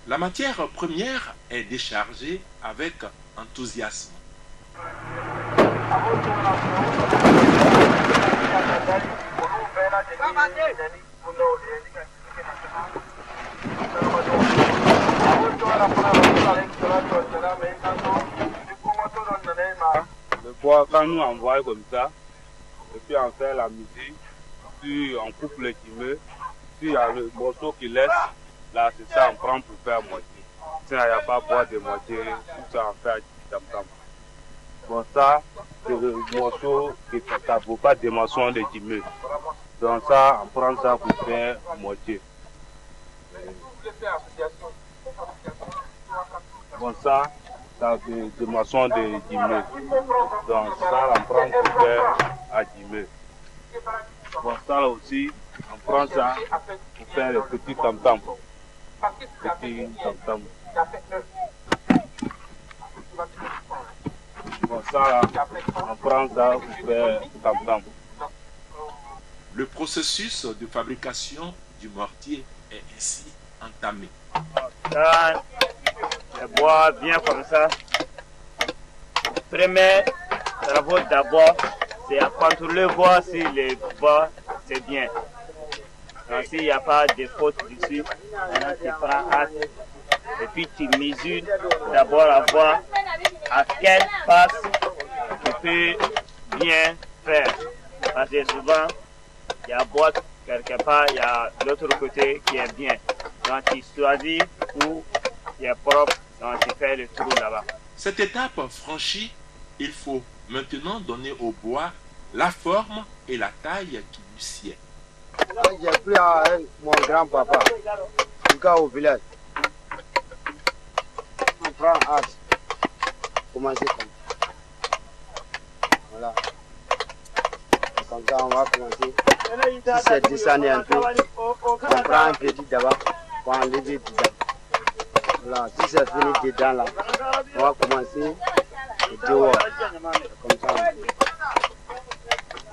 La matière première est déchargée avec enthousiasme. Le bois, quand nous envoyons comme ça, et puis on fait la musique, puis on coupe le timeux, puis il y a le morceau qui laisse, là c'est ça on prend pour faire moitié. Sinon il n'y a pas bois de moitié, tout ça on fait à tam-tam. Bon ça, c'est le morceau qui ne vaut pas des morceaux de timeux. Donc ça, on prend ça pour faire moitié. Bon ça fait des moissons de timeux. Donc ça, on prend pour faire à timeux. Bon ça là aussi, on prend ça pour faire les petits tam-tam. Petits tam-tam. Bon ça là, on prend ça pour faire tam-tam. Le processus de fabrication du mortier est ainsi entamé. Ça, le bois bien comme ça. Premier travail d'abord, c'est à contrôler, voir si le bois c'est bien. Donc s'il n'y a pas de faute dessus, maintenant tu prends acte et puis tu mesures d'abord à voir à quelle passe tu peux bien faire. Parce que souvent, il y a boîte quelque part, il y a l'autre côté qui est bien. Donc tu choisis où il est propre, donc tu fais le trou là-bas. Cette étape franchie, il faut maintenant donner au bois la forme et la taille qui lui sied. J'ai pris à mon grand-papa, au village. On prend un commencer comme ça. Voilà. Comme ça, on va commencer. Si c'est descendu un peu, on prend un petit d'abord, on enlève dedans. Voilà. Si c'est fini dedans, là, on va commencer dehors. Comme ça.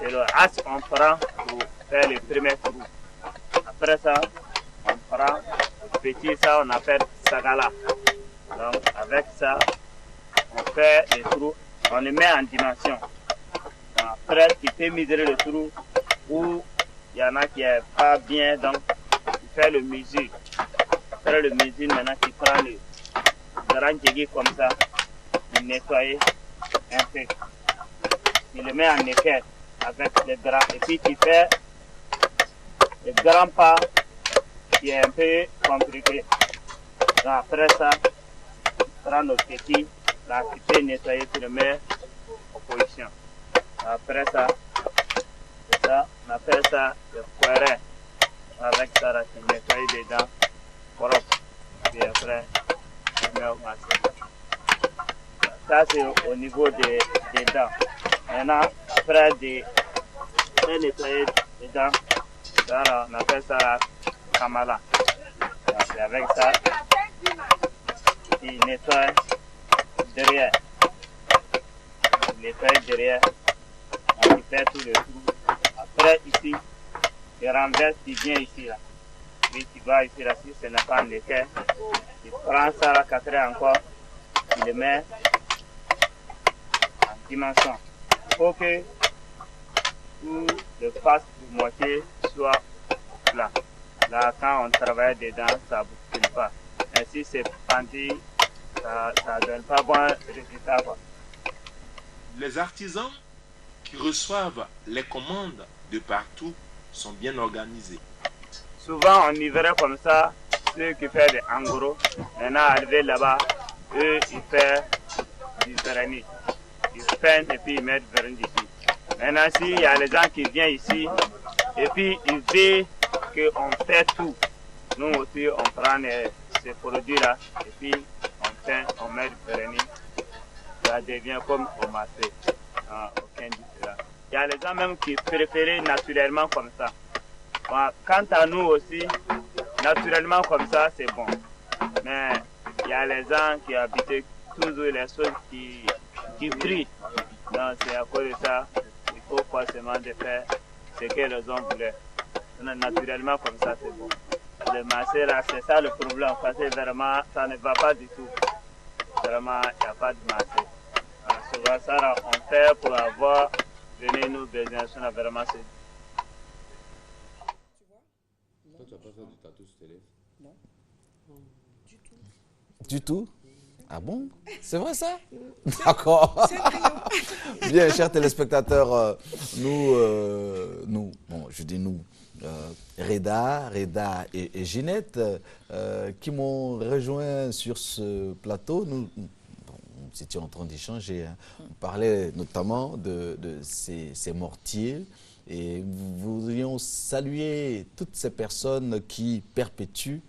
Et le as, on prend pour faire le premier trou. Après ça, on prend le petit, ça on appelle sagala. Donc avec ça, on fait les trous, on les met en dimension. Après, tu peux mesurer le trou où il y en a qui n'est pas bien, donc tu fais le mesure. Après le mesure, maintenant tu prends le grand jégui comme ça, tu nettoies un peu. Tu le mets en équerre avec les bras et puis tu fais le grand pas qui est un peu compliqué. Donc après ça, tu prends le petit, là tu peux nettoyer, tu le mets en position. Après ça, on appelle ça le poiret. Avec ça, là, tu nettoies dedans, propre. Puis après, tu mets au massin. Ça, c'est au niveau des dents. Maintenant, après de nettoyer les dents, ça, là, on appelle ça la kamala. Et avec ça, tu nettoies derrière. Tu nettoies derrière. Tu fais tout le trou. Après, ici, tu renverses, tu viens ici, là. Puis tu vas ici, là, si ce n'est pas en équerre. Tu prends ça, là, 4 heures encore. Tu le mets en dimension. Il faut que tout le face de moitié soit plat. Là, quand on travaille dedans, ça ne bouscule pas. Et si c'est pendu, ça ne donne pas bon résultat, quoi. Les artisans qui reçoivent les commandes de partout sont bien organisés. Souvent, on y verrait comme ça, ceux qui font des en gros. Maintenant, arrivé là-bas, eux, ils font du vernis. Ils peignent et puis ils mettent vernis ici. Maintenant, s'il y a les gens qui viennent ici, et puis ils veulent qu'on fait tout. Nous aussi, on prend ces produits-là, et puis on peint, on met du vernis. Ça devient comme au marché. Aucun différent. Il y a les gens même qui préfèrent naturellement comme ça. Quant à nous aussi, naturellement comme ça, c'est bon. Mais il y a les gens qui habitent toujours les choses qui brillent. Donc c'est à cause de ça, il faut forcément de faire ce que les gens voulaient. Naturellement comme ça, c'est bon. Le marché là, c'est ça le problème, parce que vraiment, ça ne va pas du tout. Vraiment, il n'y a pas de marché. Souvent ça là, on fait pour avoir venir nous besoin, on a vraiment c'est. Toi, tu n'as pas fait du tatou sur tes lèvres? Non. Du tout. Du tout? Ah bon? C'est vrai ça? D'accord. Bien, chers téléspectateurs, nous, bon, je dis nous, Reda et Ginette, qui m'ont rejoint sur ce plateau, nous étions en train d'échanger. Hein. On parlait notamment de ces mortiers et nous voudrions saluer toutes ces personnes qui perpétuent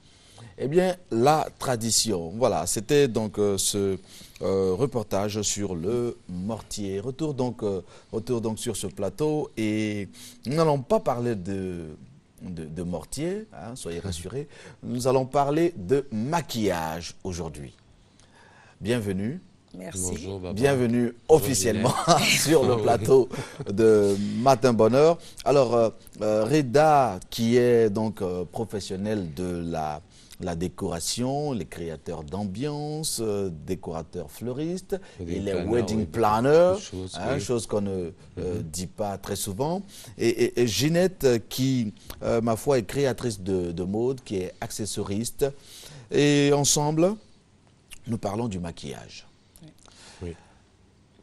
la tradition. Voilà, c'était donc ce reportage sur le mortier. Retour donc sur ce plateau et nous n'allons pas parler de mortier, hein, soyez rassurés. Nous allons parler de maquillage aujourd'hui. Bienvenue. Merci. Bonjour, Baba. Bienvenue officiellement sur le plateau de Matin Bonheur. Alors, Reda, qui est donc professionnel de la décoration, les créateurs d'ambiance, décorateurs fleuristes, et les wedding planners, chose qu'on ne dit pas très souvent. Et Ginette, qui, ma foi, est créatrice de mode, qui est accessoriste. Et ensemble, nous parlons du maquillage. Oui.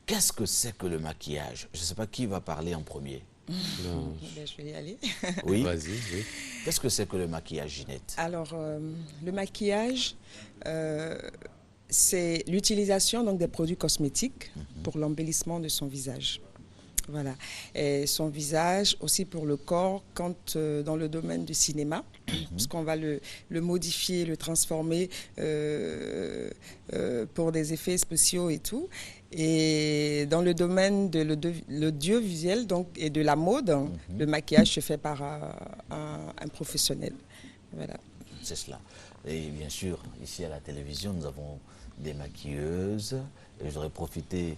Qu'est-ce que c'est que le maquillage? Je ne sais pas qui va parler en premier. Je vais y aller. Oui. Vas-y, oui. Qu'est-ce que c'est que le maquillage, Ginette? Alors, le maquillage, c'est l'utilisation donc des produits cosmétiques pour l'embellissement de son visage. Voilà. Et son visage aussi pour le corps quand dans le domaine du cinéma, parce qu'on va le modifier, le transformer pour des effets spéciaux et tout. Et dans le domaine de l'audiovisuel donc, et de la mode, le maquillage se fait par un professionnel. Voilà. C'est cela. Et bien sûr, ici à la télévision, nous avons des maquilleuses. Et j'aurais profité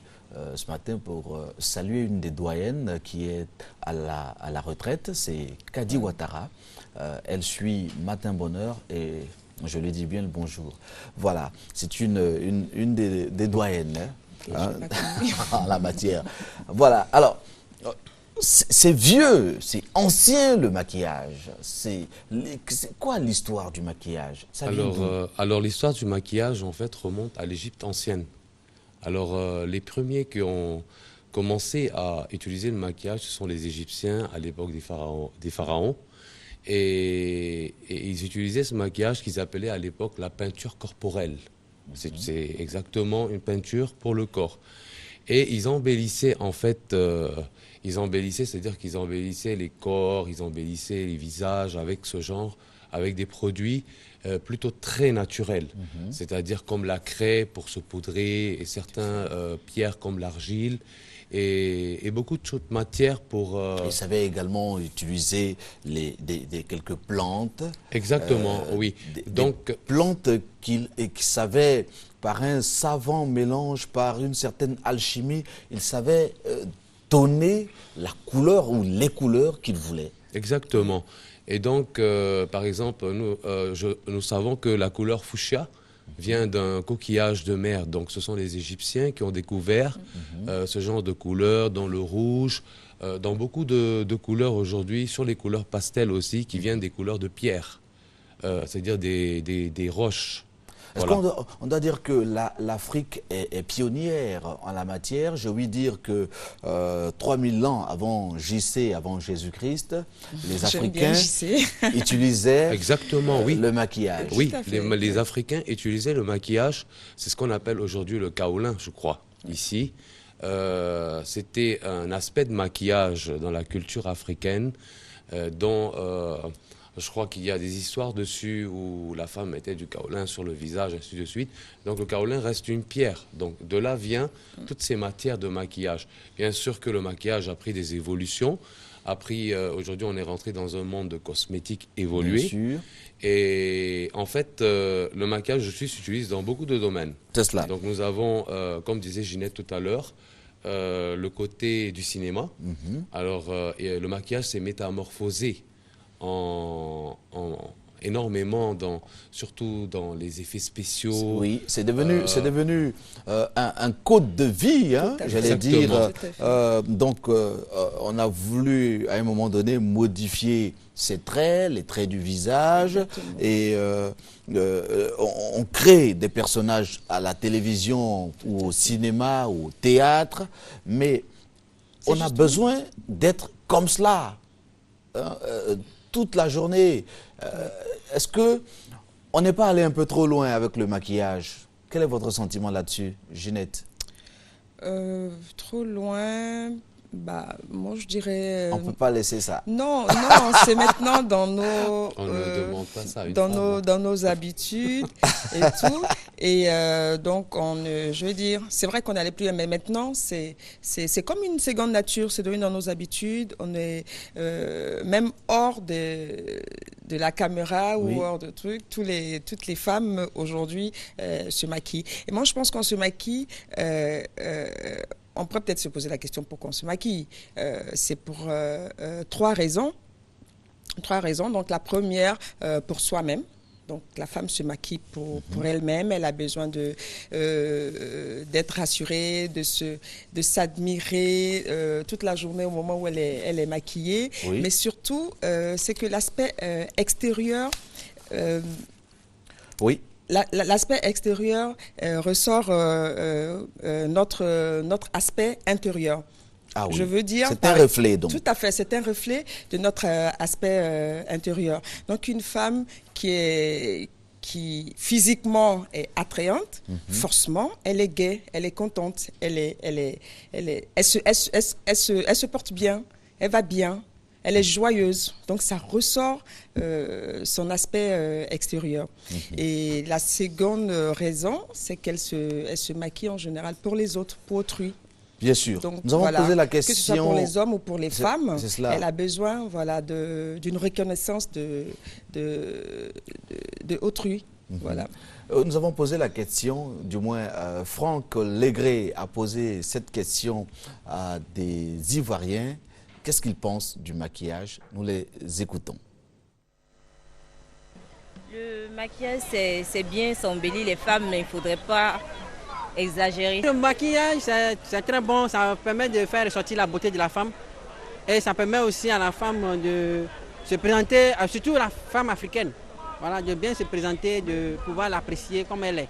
ce matin pour saluer une des doyennes qui est à la retraite, c'est Kadi Ouattara. Elle suit Matin Bonheur et je lui dis bien le bonjour. Voilà, c'est une des doyennes en la matière. Voilà, alors, c'est vieux, c'est ancien le maquillage. C'est quoi l'histoire du maquillage? Alors l'histoire du maquillage, en fait, remonte à l'Égypte ancienne. Alors, les premiers qui ont commencé à utiliser le maquillage, ce sont les Égyptiens à l'époque des pharaons. Et ils utilisaient ce maquillage qu'ils appelaient à l'époque la peinture corporelle. C'est exactement une peinture pour le corps. Et ils embellissaient, en fait, c'est-à-dire qu'ils embellissaient les corps, ils embellissaient les visages avec ce genre, avec des produits plutôt très naturels, c'est-à-dire comme la craie pour se poudrer et certains pierres comme l'argile et beaucoup d'autres matières pour... Ils savaient également utiliser quelques plantes. Exactement, oui. Donc, des plantes qu'ils savaient, par un savant mélange, par une certaine alchimie, ils savaient donner la couleur ou les couleurs qu'ils voulaient. Exactement. Et donc, par exemple, nous savons que la couleur fuchsia vient d'un coquillage de mer. Donc, ce sont les Égyptiens qui ont découvert ce genre de couleur dans le rouge, dans beaucoup de couleurs aujourd'hui, sur les couleurs pastel aussi, qui viennent des couleurs de pierre, c'est-à-dire des roches. Est-ce qu'on doit dire que l'Afrique est pionnière en la matière? J'ai ouï dire que 3000 ans avant JC, avant Jésus-Christ, les Africains utilisaient le maquillage. Oui, les Africains utilisaient le maquillage. C'est ce qu'on appelle aujourd'hui le kaolin, je crois, ici. C'était un aspect de maquillage dans la culture africaine dont... je crois qu'il y a des histoires dessus où la femme mettait du kaolin sur le visage, ainsi de suite. Donc le kaolin reste une pierre. Donc de là vient toutes ces matières de maquillage. Bien sûr que le maquillage a pris des évolutions. Aujourd'hui, on est rentré dans un monde de cosmétiques évolué. Bien sûr. Et en fait, le maquillage, s'utilise dans beaucoup de domaines. C'est cela. Donc nous avons, comme disait Ginette tout à l'heure, le côté du cinéma. Alors, le maquillage s'est métamorphosé énormément, surtout dans les effets spéciaux. Oui, c'est devenu un code de vie, hein, j'allais dire. Donc, on a voulu, à un moment donné, modifier ses traits, les traits du visage, et on crée des personnages à la télévision ou au cinéma ou au théâtre, mais on a besoin d'être comme cela. Toute la journée. Est-ce que on n'est pas allé un peu trop loin avec le maquillage? Quel est votre sentiment là-dessus, Ginette? Trop loin, moi je dirais... On ne peut pas laisser ça. Non, c'est maintenant dans nos... On ne demande pas ça à une dans nos habitudes et tout. Et donc, je veux dire, c'est vrai qu'on allait plus, mais maintenant, c'est comme une seconde nature, c'est devenu dans nos habitudes. On est même hors de la caméra ou hors de trucs. Toutes les femmes aujourd'hui se maquillent. Et moi, je pense qu'on se maquille... on pourrait peut-être se poser la question pourquoi on se maquille. C'est pour trois raisons. Donc, la première, pour soi-même. Donc, la femme se maquille pour elle-même. Elle a besoin d'être rassurée, de s'admirer toute la journée au moment où elle est maquillée. Oui. Mais surtout, c'est que l'aspect extérieur... oui. L'aspect extérieur ressort notre aspect intérieur. Ah oui. Je veux dire... C'est un reflet, donc. Tout à fait, c'est un reflet de notre aspect intérieur. Donc, une femme qui qui physiquement est attrayante, forcément, elle est gaie, elle est contente, elle se porte bien, elle va bien, elle est joyeuse. Donc, ça ressort son aspect extérieur. Et la seconde raison, c'est qu'elle se maquille en général pour les autres, pour autrui. Bien sûr. Donc, nous avons posé la question... Que ce soit pour les hommes ou pour les femmes, elle a besoin d'une reconnaissance de autrui. Voilà. Nous avons posé la question, du moins Franck Légré a posé cette question à des Ivoiriens. Qu'est-ce qu'ils pensent du maquillage? Nous les écoutons. Le maquillage, c'est bien, ça embellit les femmes, mais il ne faudrait pas exagérer. Le maquillage, c'est très bon, ça permet de faire ressortir la beauté de la femme. Et ça permet aussi à la femme de se présenter, surtout la femme africaine, voilà, de bien se présenter, de pouvoir l'apprécier comme elle est.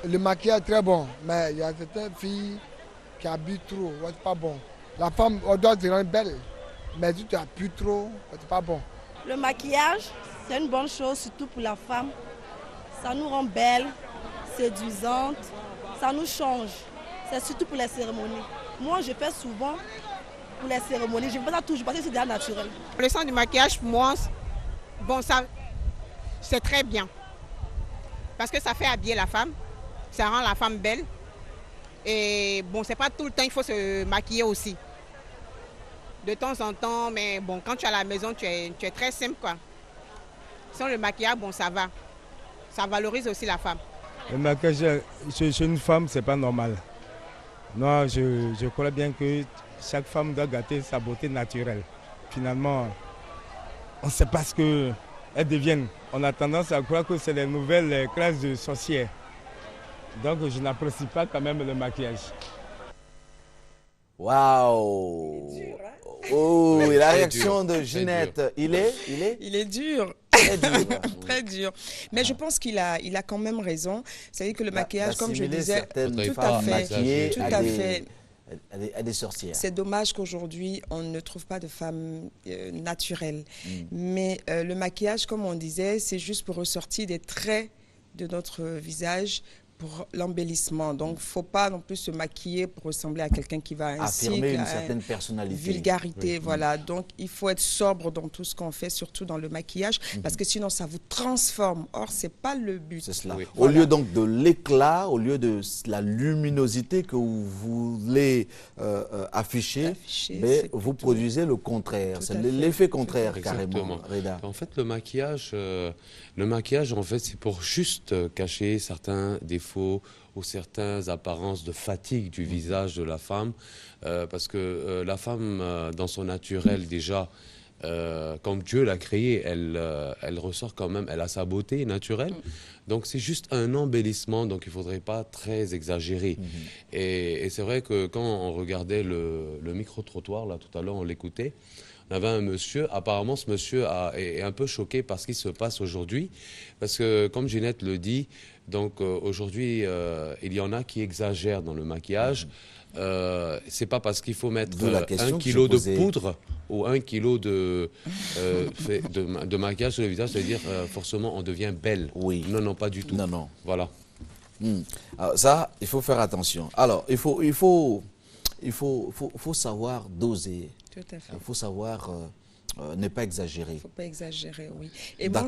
Le maquillage est très bon, mais il y a certaines filles qui abusent trop, c'est pas bon. La femme, on doit se rendre belle, mais si tu appuies trop, c'est pas bon. Le maquillage, c'est une bonne chose, surtout pour la femme. Ça nous rend belle, séduisante, ça nous change. C'est surtout pour les cérémonies. Moi, je fais souvent pour les cérémonies. Je ne fais pas toujours parce que c'est déjà naturel. Le sens du maquillage, pour moi, bon, ça, c'est très bien. Parce que ça fait habiller la femme, ça rend la femme belle. Et bon, c'est pas tout le temps qu'il faut se maquiller aussi. De temps en temps, mais bon, quand tu es à la maison, tu es très simple, quoi. Sans le maquillage, bon, ça va. Ça valorise aussi la femme. Le maquillage chez une femme, c'est pas normal. Non, je crois bien que chaque femme doit gâter sa beauté naturelle. Finalement, on ne sait pas ce qu'elles deviennent. On a tendance à croire que c'est les nouvelles classes de sorcières. Donc, je n'apprécie pas quand même le maquillage. Waouh! Oh, et la réaction de Ginette, il est dur. Très dur. Très dur. Mais je pense qu'il a quand même raison. C'est-à-dire que le maquillage, comme je disais, tout à fait. À des sorcières. C'est dommage qu'aujourd'hui, on ne trouve pas de femmes naturelles. Mais le maquillage, comme on disait, c'est juste pour ressortir des traits de notre visage, pour l'embellissement. Donc, il ne faut pas non plus se maquiller pour ressembler à quelqu'un qui va ainsi... Affirmer une certaine personnalité. Vulgarité, voilà. Donc, il faut être sobre dans tout ce qu'on fait, surtout dans le maquillage, parce que sinon, ça vous transforme. Or, ce n'est pas le but. C'est cela. Au lieu donc de l'éclat, au lieu de la luminosité que vous voulez afficher, mais vous produisez le contraire. C'est l'effet contraire, carrément, Reda. En fait, le maquillage, en fait, c'est pour juste cacher certains défauts ou certaines apparences de fatigue du visage de la femme, parce que la femme, dans son naturel déjà, comme Dieu l'a créée, elle ressort quand même, elle a sa beauté naturelle. Donc c'est juste un embellissement, donc il ne faudrait pas très exagérer. Et c'est vrai que quand on regardait le micro-trottoir, là tout à l'heure, on l'écoutait, on avait un monsieur, apparemment ce monsieur est un peu choqué par ce qui se passe aujourd'hui, parce que comme Ginette le dit, donc aujourd'hui il y en a qui exagèrent dans le maquillage. C'est pas parce qu'il faut mettre 1 kilo de poudre ou 1 kilo de maquillage sur le visage, c'est-à-dire forcément on devient belle. Oui. Non, pas du tout. Non. Voilà. Alors, ça, il faut faire attention. Alors, il faut savoir doser. Tout à fait. Il faut savoir ne pas exagérer. Il ne faut pas exagérer, oui. Et bon,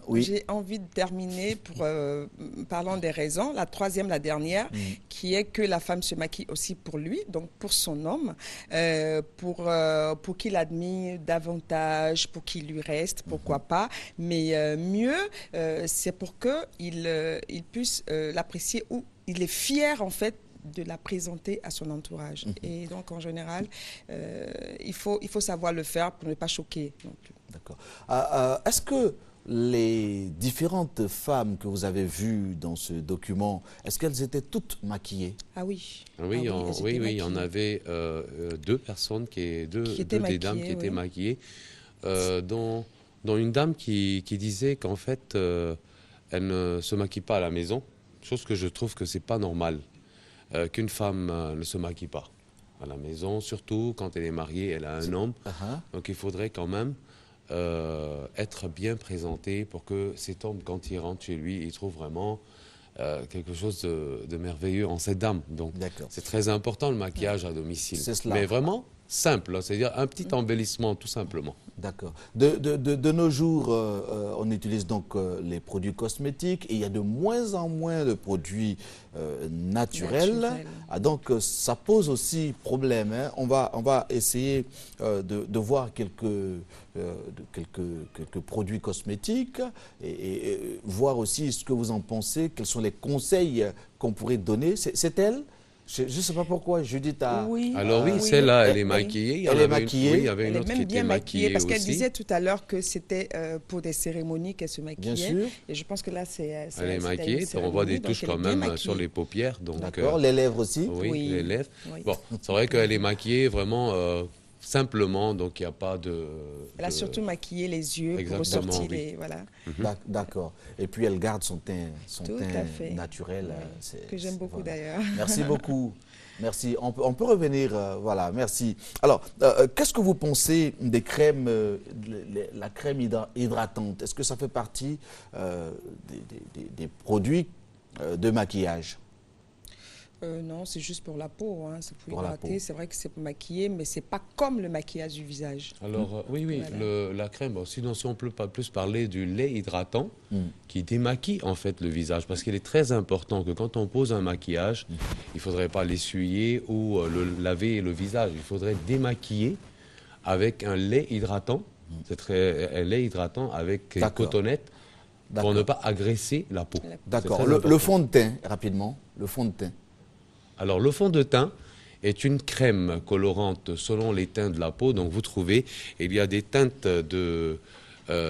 oui. J'ai envie de terminer parlant des raisons. La troisième, la dernière, qui est que la femme se maquille aussi pour lui, donc pour son homme, pour qu'il admire davantage, pour qu'il lui reste, pourquoi pas. Mais mieux, c'est pour qu'il puisse l'apprécier ou il est fier en fait de la présenter à son entourage. Et donc, en général, il faut savoir le faire pour ne pas choquer non plus. D'accord. Est-ce que les différentes femmes que vous avez vues dans ce document, est-ce qu'elles étaient toutes maquillées? Ah oui. Oui, il y en avait deux personnes, deux des dames qui étaient maquillées, dont une dame qui disait qu'en fait, elle ne se maquille pas à la maison, chose que je trouve que c'est pas normal. Qu'une femme ne se maquille pas à la maison, surtout quand elle est mariée, elle a un homme. Donc il faudrait quand même être bien présenté pour que cet homme, quand il rentre chez lui, il trouve vraiment quelque chose de merveilleux en cette dame. Donc, c'est très important le maquillage à domicile. C'est cela. Mais vraiment simple, hein, c'est-à-dire un petit embellissement tout simplement. D'accord. De nos jours, on utilise donc les produits cosmétiques et il y a de moins en moins de produits naturels. Ah, donc ça pose aussi problème. Hein. On va essayer de voir quelques produits cosmétiques et voir aussi ce que vous en pensez, quels sont les conseils qu'on pourrait donner. C'est elle? Je ne sais pas pourquoi, Judith a... Oui. Alors oui, celle-là, elle est maquillée. Elle est maquillée. Il y avait une autre qui était maquillée parce qu'elle aussi. disait tout à l'heure que c'était pour des cérémonies qu'elle se maquillait. Bien sûr. Et je pense que là, c'est... Elle est maquillée, on voit des touches quand même sur les paupières. D'accord, les lèvres aussi. Oui, les lèvres. Bon, c'est vrai qu'elle est maquillée vraiment simplement, donc il n'y a pas de... Elle a surtout maquillé les yeux pour ressortir les... Voilà. D'accord. Et puis elle garde son teint naturel. Que j'aime beaucoup d'ailleurs. Merci beaucoup. Merci. On peut revenir, voilà, merci. Alors, qu'est-ce que vous pensez des crèmes, la crème hydratante? Est-ce que ça fait partie des produits de maquillage? Non, c'est juste pour la peau, hein. C'est pour hydrater. C'est vrai que c'est pour maquiller, mais c'est pas comme le maquillage du visage. Alors oui, voilà. La crème, sinon si on peut pas plus parler du lait hydratant qui démaquille en fait le visage, parce qu'il est très important que quand on pose un maquillage, il faudrait pas l'essuyer ou le laver le visage. Il faudrait démaquiller avec un lait hydratant. C'est un lait hydratant avec une cotonnette pour ne pas agresser la peau. D'accord. Le fond de teint, rapidement, le fond de teint. Alors, le fond de teint est une crème colorante selon les teintes de la peau. Donc, vous trouvez, il y a des teintes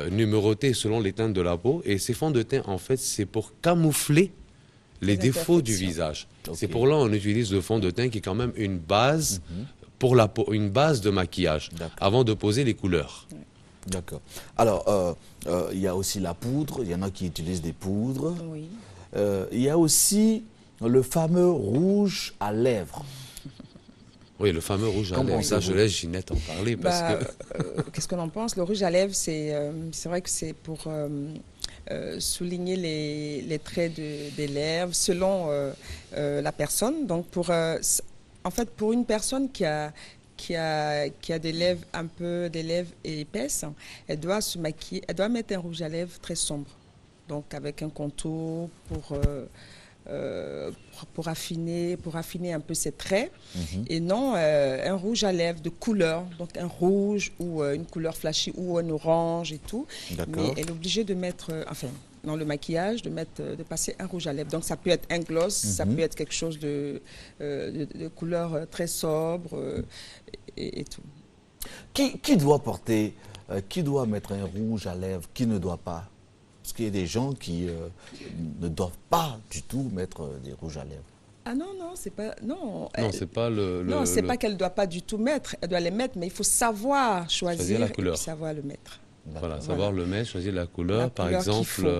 numérotées selon les teintes de la peau. Et ces fonds de teint, en fait, c'est pour camoufler les défauts du visage. Okay. C'est pour là qu'on utilise le fond de teint qui est quand même une base pour la peau, une base de maquillage, avant de poser les couleurs. D'accord. Alors, il y a aussi la poudre. Il y en a qui utilisent des poudres. Oui. Il y a aussi le fameux rouge à lèvres. Oui, le fameux rouge à lèvres. Ça, je laisse Ginette en parler. Qu'est-ce qu'on en pense? Le rouge à lèvres, c'est vrai que c'est pour souligner les traits des lèvres selon la personne. Donc, en fait, pour une personne qui a des lèvres des lèvres épaisses, elle doit se maquiller, elle doit mettre un rouge à lèvres très sombre. Donc, avec un contour pour affiner un peu ses traits, et non un rouge à lèvres de couleur, donc un rouge ou une couleur flashy ou un orange et tout. Mais elle est obligée de mettre, dans le maquillage, de passer un rouge à lèvres. Donc ça peut être un gloss, ça peut être quelque chose de couleur très sobre et tout. Qui doit porter, qui doit mettre un rouge à lèvres, qui ne doit pas? Parce qu'il y a des gens qui ne doivent pas du tout mettre des rouges à lèvres. Ah non, c'est pas... Non, c'est pas Non, c'est pas qu'elle ne doit pas du tout mettre. Elle doit les mettre, mais il faut savoir choisir la couleur. Et savoir le mettre. Voilà, savoir le mettre, choisir la couleur. Par exemple,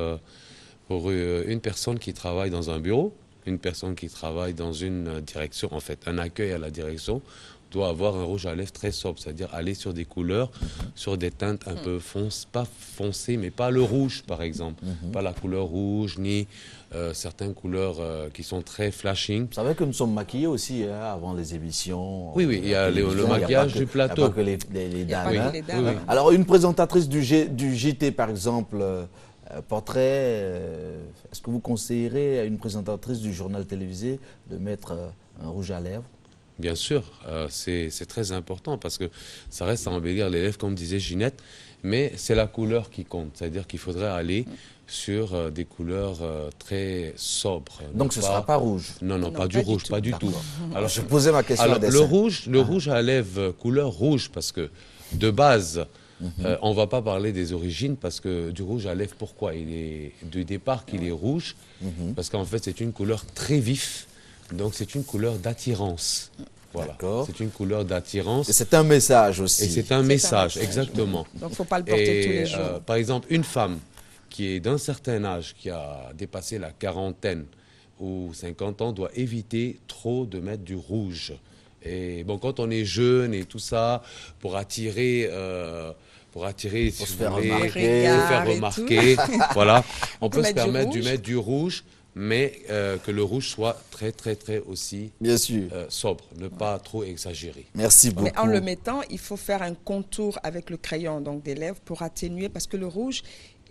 pour une personne qui travaille dans un bureau, une personne qui travaille dans une direction, en fait, un accueil à la direction, doit avoir un rouge à lèvres très sobre, c'est-à-dire aller sur des couleurs, sur des teintes un peu pas foncées, mais pas le rouge, par exemple. Pas la couleur rouge, ni certaines couleurs qui sont très flashing. Vous savez que nous sommes maquillés aussi avant les émissions. Oui, il y a le maquillage du plateau. Il n'y a pas que les dames. Oui. Alors, une présentatrice du JT, par exemple, portrait, est-ce que vous conseillerez à une présentatrice du journal télévisé de mettre un rouge à lèvres? Bien sûr, c'est très important parce que ça reste à embellir les lèvres, comme disait Ginette, mais c'est la couleur qui compte. C'est-à-dire qu'il faudrait aller sur des couleurs très sobres. Donc ce ne sera pas rouge? Non, pas du rouge, pas du tout. Alors je posais ma question. Alors, le rouge à lèvres, couleur rouge, parce que de base, on ne va pas parler des origines, parce que du rouge à lèvres, pourquoi? Il est du départ qu'il est rouge, parce qu'en fait c'est une couleur très vive. Donc, c'est une couleur d'attirance. Voilà. C'est une couleur d'attirance. Et c'est un message aussi. Et c'est un message, exactement. Donc, il ne faut pas le porter tous les jours. Par exemple, une femme qui est d'un certain âge, qui a dépassé la quarantaine ou 50 ans, doit éviter trop de mettre du rouge. Et bon, quand on est jeune et tout ça, pour attirer pour attirer, si Pour se vous faire voulez, remarquer. se faire et remarquer. Voilà. On peut se mettre du permettre de rouge. mettre du rouge, mais que le rouge soit très, très, très aussi Bien sûr. sobre, ne pas trop exagérer. Merci beaucoup. Mais en le mettant, il faut faire un contour avec le crayon donc des lèvres pour atténuer, parce que le rouge,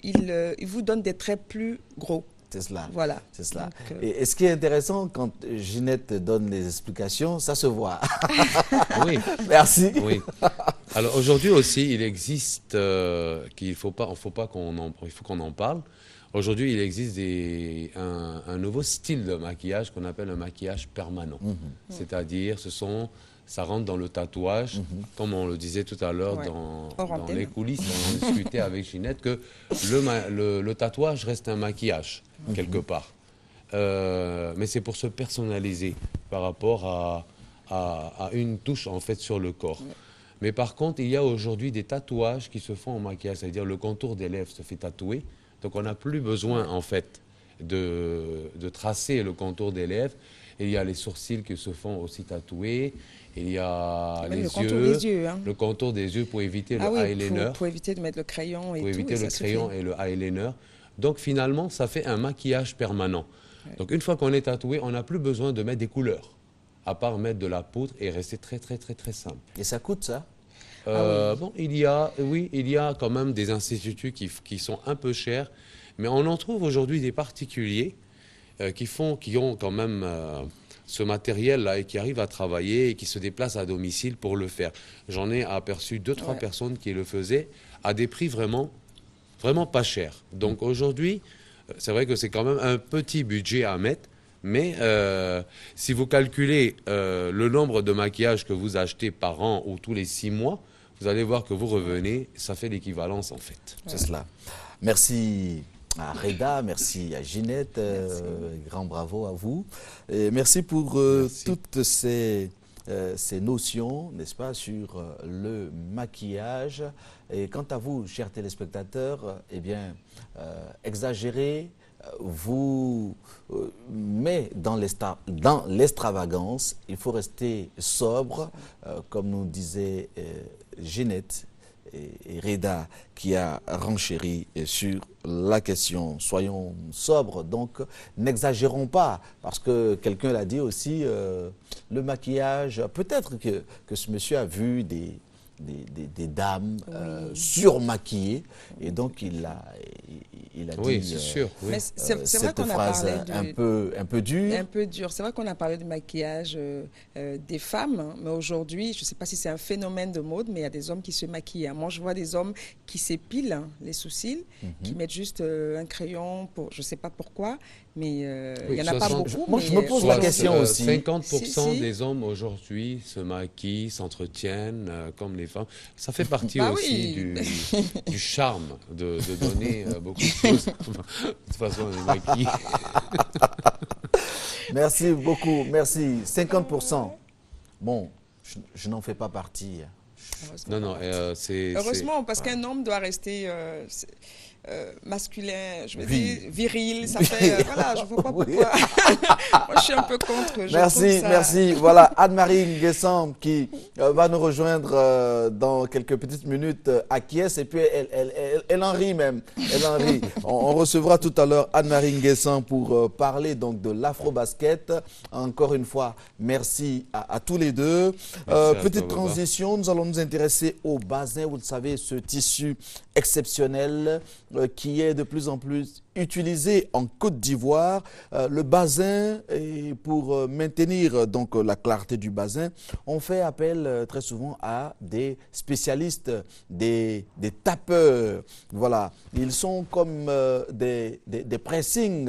il vous donne des traits plus gros. C'est cela. Voilà. C'est cela. Donc, Et ce qui est intéressant, quand Ginette donne les explications, ça se voit. Oui. Merci. Oui. Alors aujourd'hui aussi, il existe il faut qu'on en parle. Aujourd'hui, il existe un nouveau style de maquillage qu'on appelle un maquillage permanent. C'est-à-dire, ça rentre dans le tatouage, comme on le disait tout à l'heure dans les coulisses, on en discutait avec Ginette, que le tatouage reste un maquillage, quelque part. Mais c'est pour se personnaliser par rapport à une touche, en fait, sur le corps. Mais par contre, il y a aujourd'hui des tatouages qui se font en maquillage, c'est-à-dire le contour des lèvres se fait tatouer. Donc on n'a plus besoin, en fait, de tracer le contour des lèvres. Et il y a les sourcils qui se font aussi tatouer. Il y a les yeux, le contour des yeux pour éviter le eyeliner. Pour éviter de mettre le crayon et pour tout. Éviter le crayon et le eyeliner. Donc finalement, ça fait un maquillage permanent. Ouais. Donc une fois qu'on est tatoué, on n'a plus besoin de mettre des couleurs, à part mettre de la poudre et rester très, très, très, très simple. Et ça coûte, ça? Bon, il y a quand même des instituts qui sont un peu chers, mais on en trouve aujourd'hui des particuliers qui ont quand même ce matériel-là et qui arrivent à travailler et qui se déplacent à domicile pour le faire. J'en ai aperçu 2-3 personnes qui le faisaient à des prix vraiment, vraiment pas chers. Donc aujourd'hui, c'est vrai que c'est quand même un petit budget à mettre, mais si vous calculez le nombre de maquillages que vous achetez par an ou tous les 6 mois, vous allez voir que vous revenez, ça fait l'équivalence en fait. C'est cela. Merci à Reda, merci à Ginette, grand bravo à vous. Et merci pour toutes ces notions, n'est-ce pas, sur le maquillage. Et quant à vous, chers téléspectateurs, eh bien, exagérez, mais dans l'extravagance, il faut rester sobre, comme nous disait Ginette et Reda, qui a renchéri sur la question. Soyons sobres, donc n'exagérons pas, parce que quelqu'un l'a dit aussi, le maquillage, peut-être que ce monsieur a vu des dames surmaquillées, et donc il a dit sûr, oui. cette phrase un peu dure. Un peu dure. C'est vrai qu'on a parlé du maquillage des femmes, hein, mais aujourd'hui, je ne sais pas si c'est un phénomène de mode, mais il y a des hommes qui se maquillent. Hein. Moi, je vois des hommes qui s'épilent les sourcils, qui mettent juste un crayon, je ne sais pas pourquoi, mais il n'y en a pas beaucoup. Moi, je me pose la question aussi. 50% des hommes aujourd'hui se maquillent, s'entretiennent comme les femmes. Ça fait partie aussi du charme de donner beaucoup de choses. De toute façon, on est maquillés. Merci beaucoup, merci. 50%. Bon, je n'en fais pas partie. Non, c'est... Heureusement, parce qu'un homme doit rester... masculin, je veux dire, viril, ça fait, voilà, je ne vois pas pourquoi. Moi, je suis un peu contre. Merci. Voilà, Anne-Marie Nguessam qui va nous rejoindre dans quelques petites minutes à Kies, et puis elle en rit même. Elle en rit. On recevra tout à l'heure Anne-Marie Nguessam pour parler donc de l'afro-basket. Encore une fois, merci à tous les deux. Petite transition, nous allons nous intéresser au bazin. Vous le savez, ce tissu exceptionnel qui est de plus en plus utilisé en Côte d'Ivoire. Le bazin, et pour maintenir donc la clarté du bazin, on fait appel très souvent à des spécialistes, des tapeurs. Voilà, ils sont comme des pressings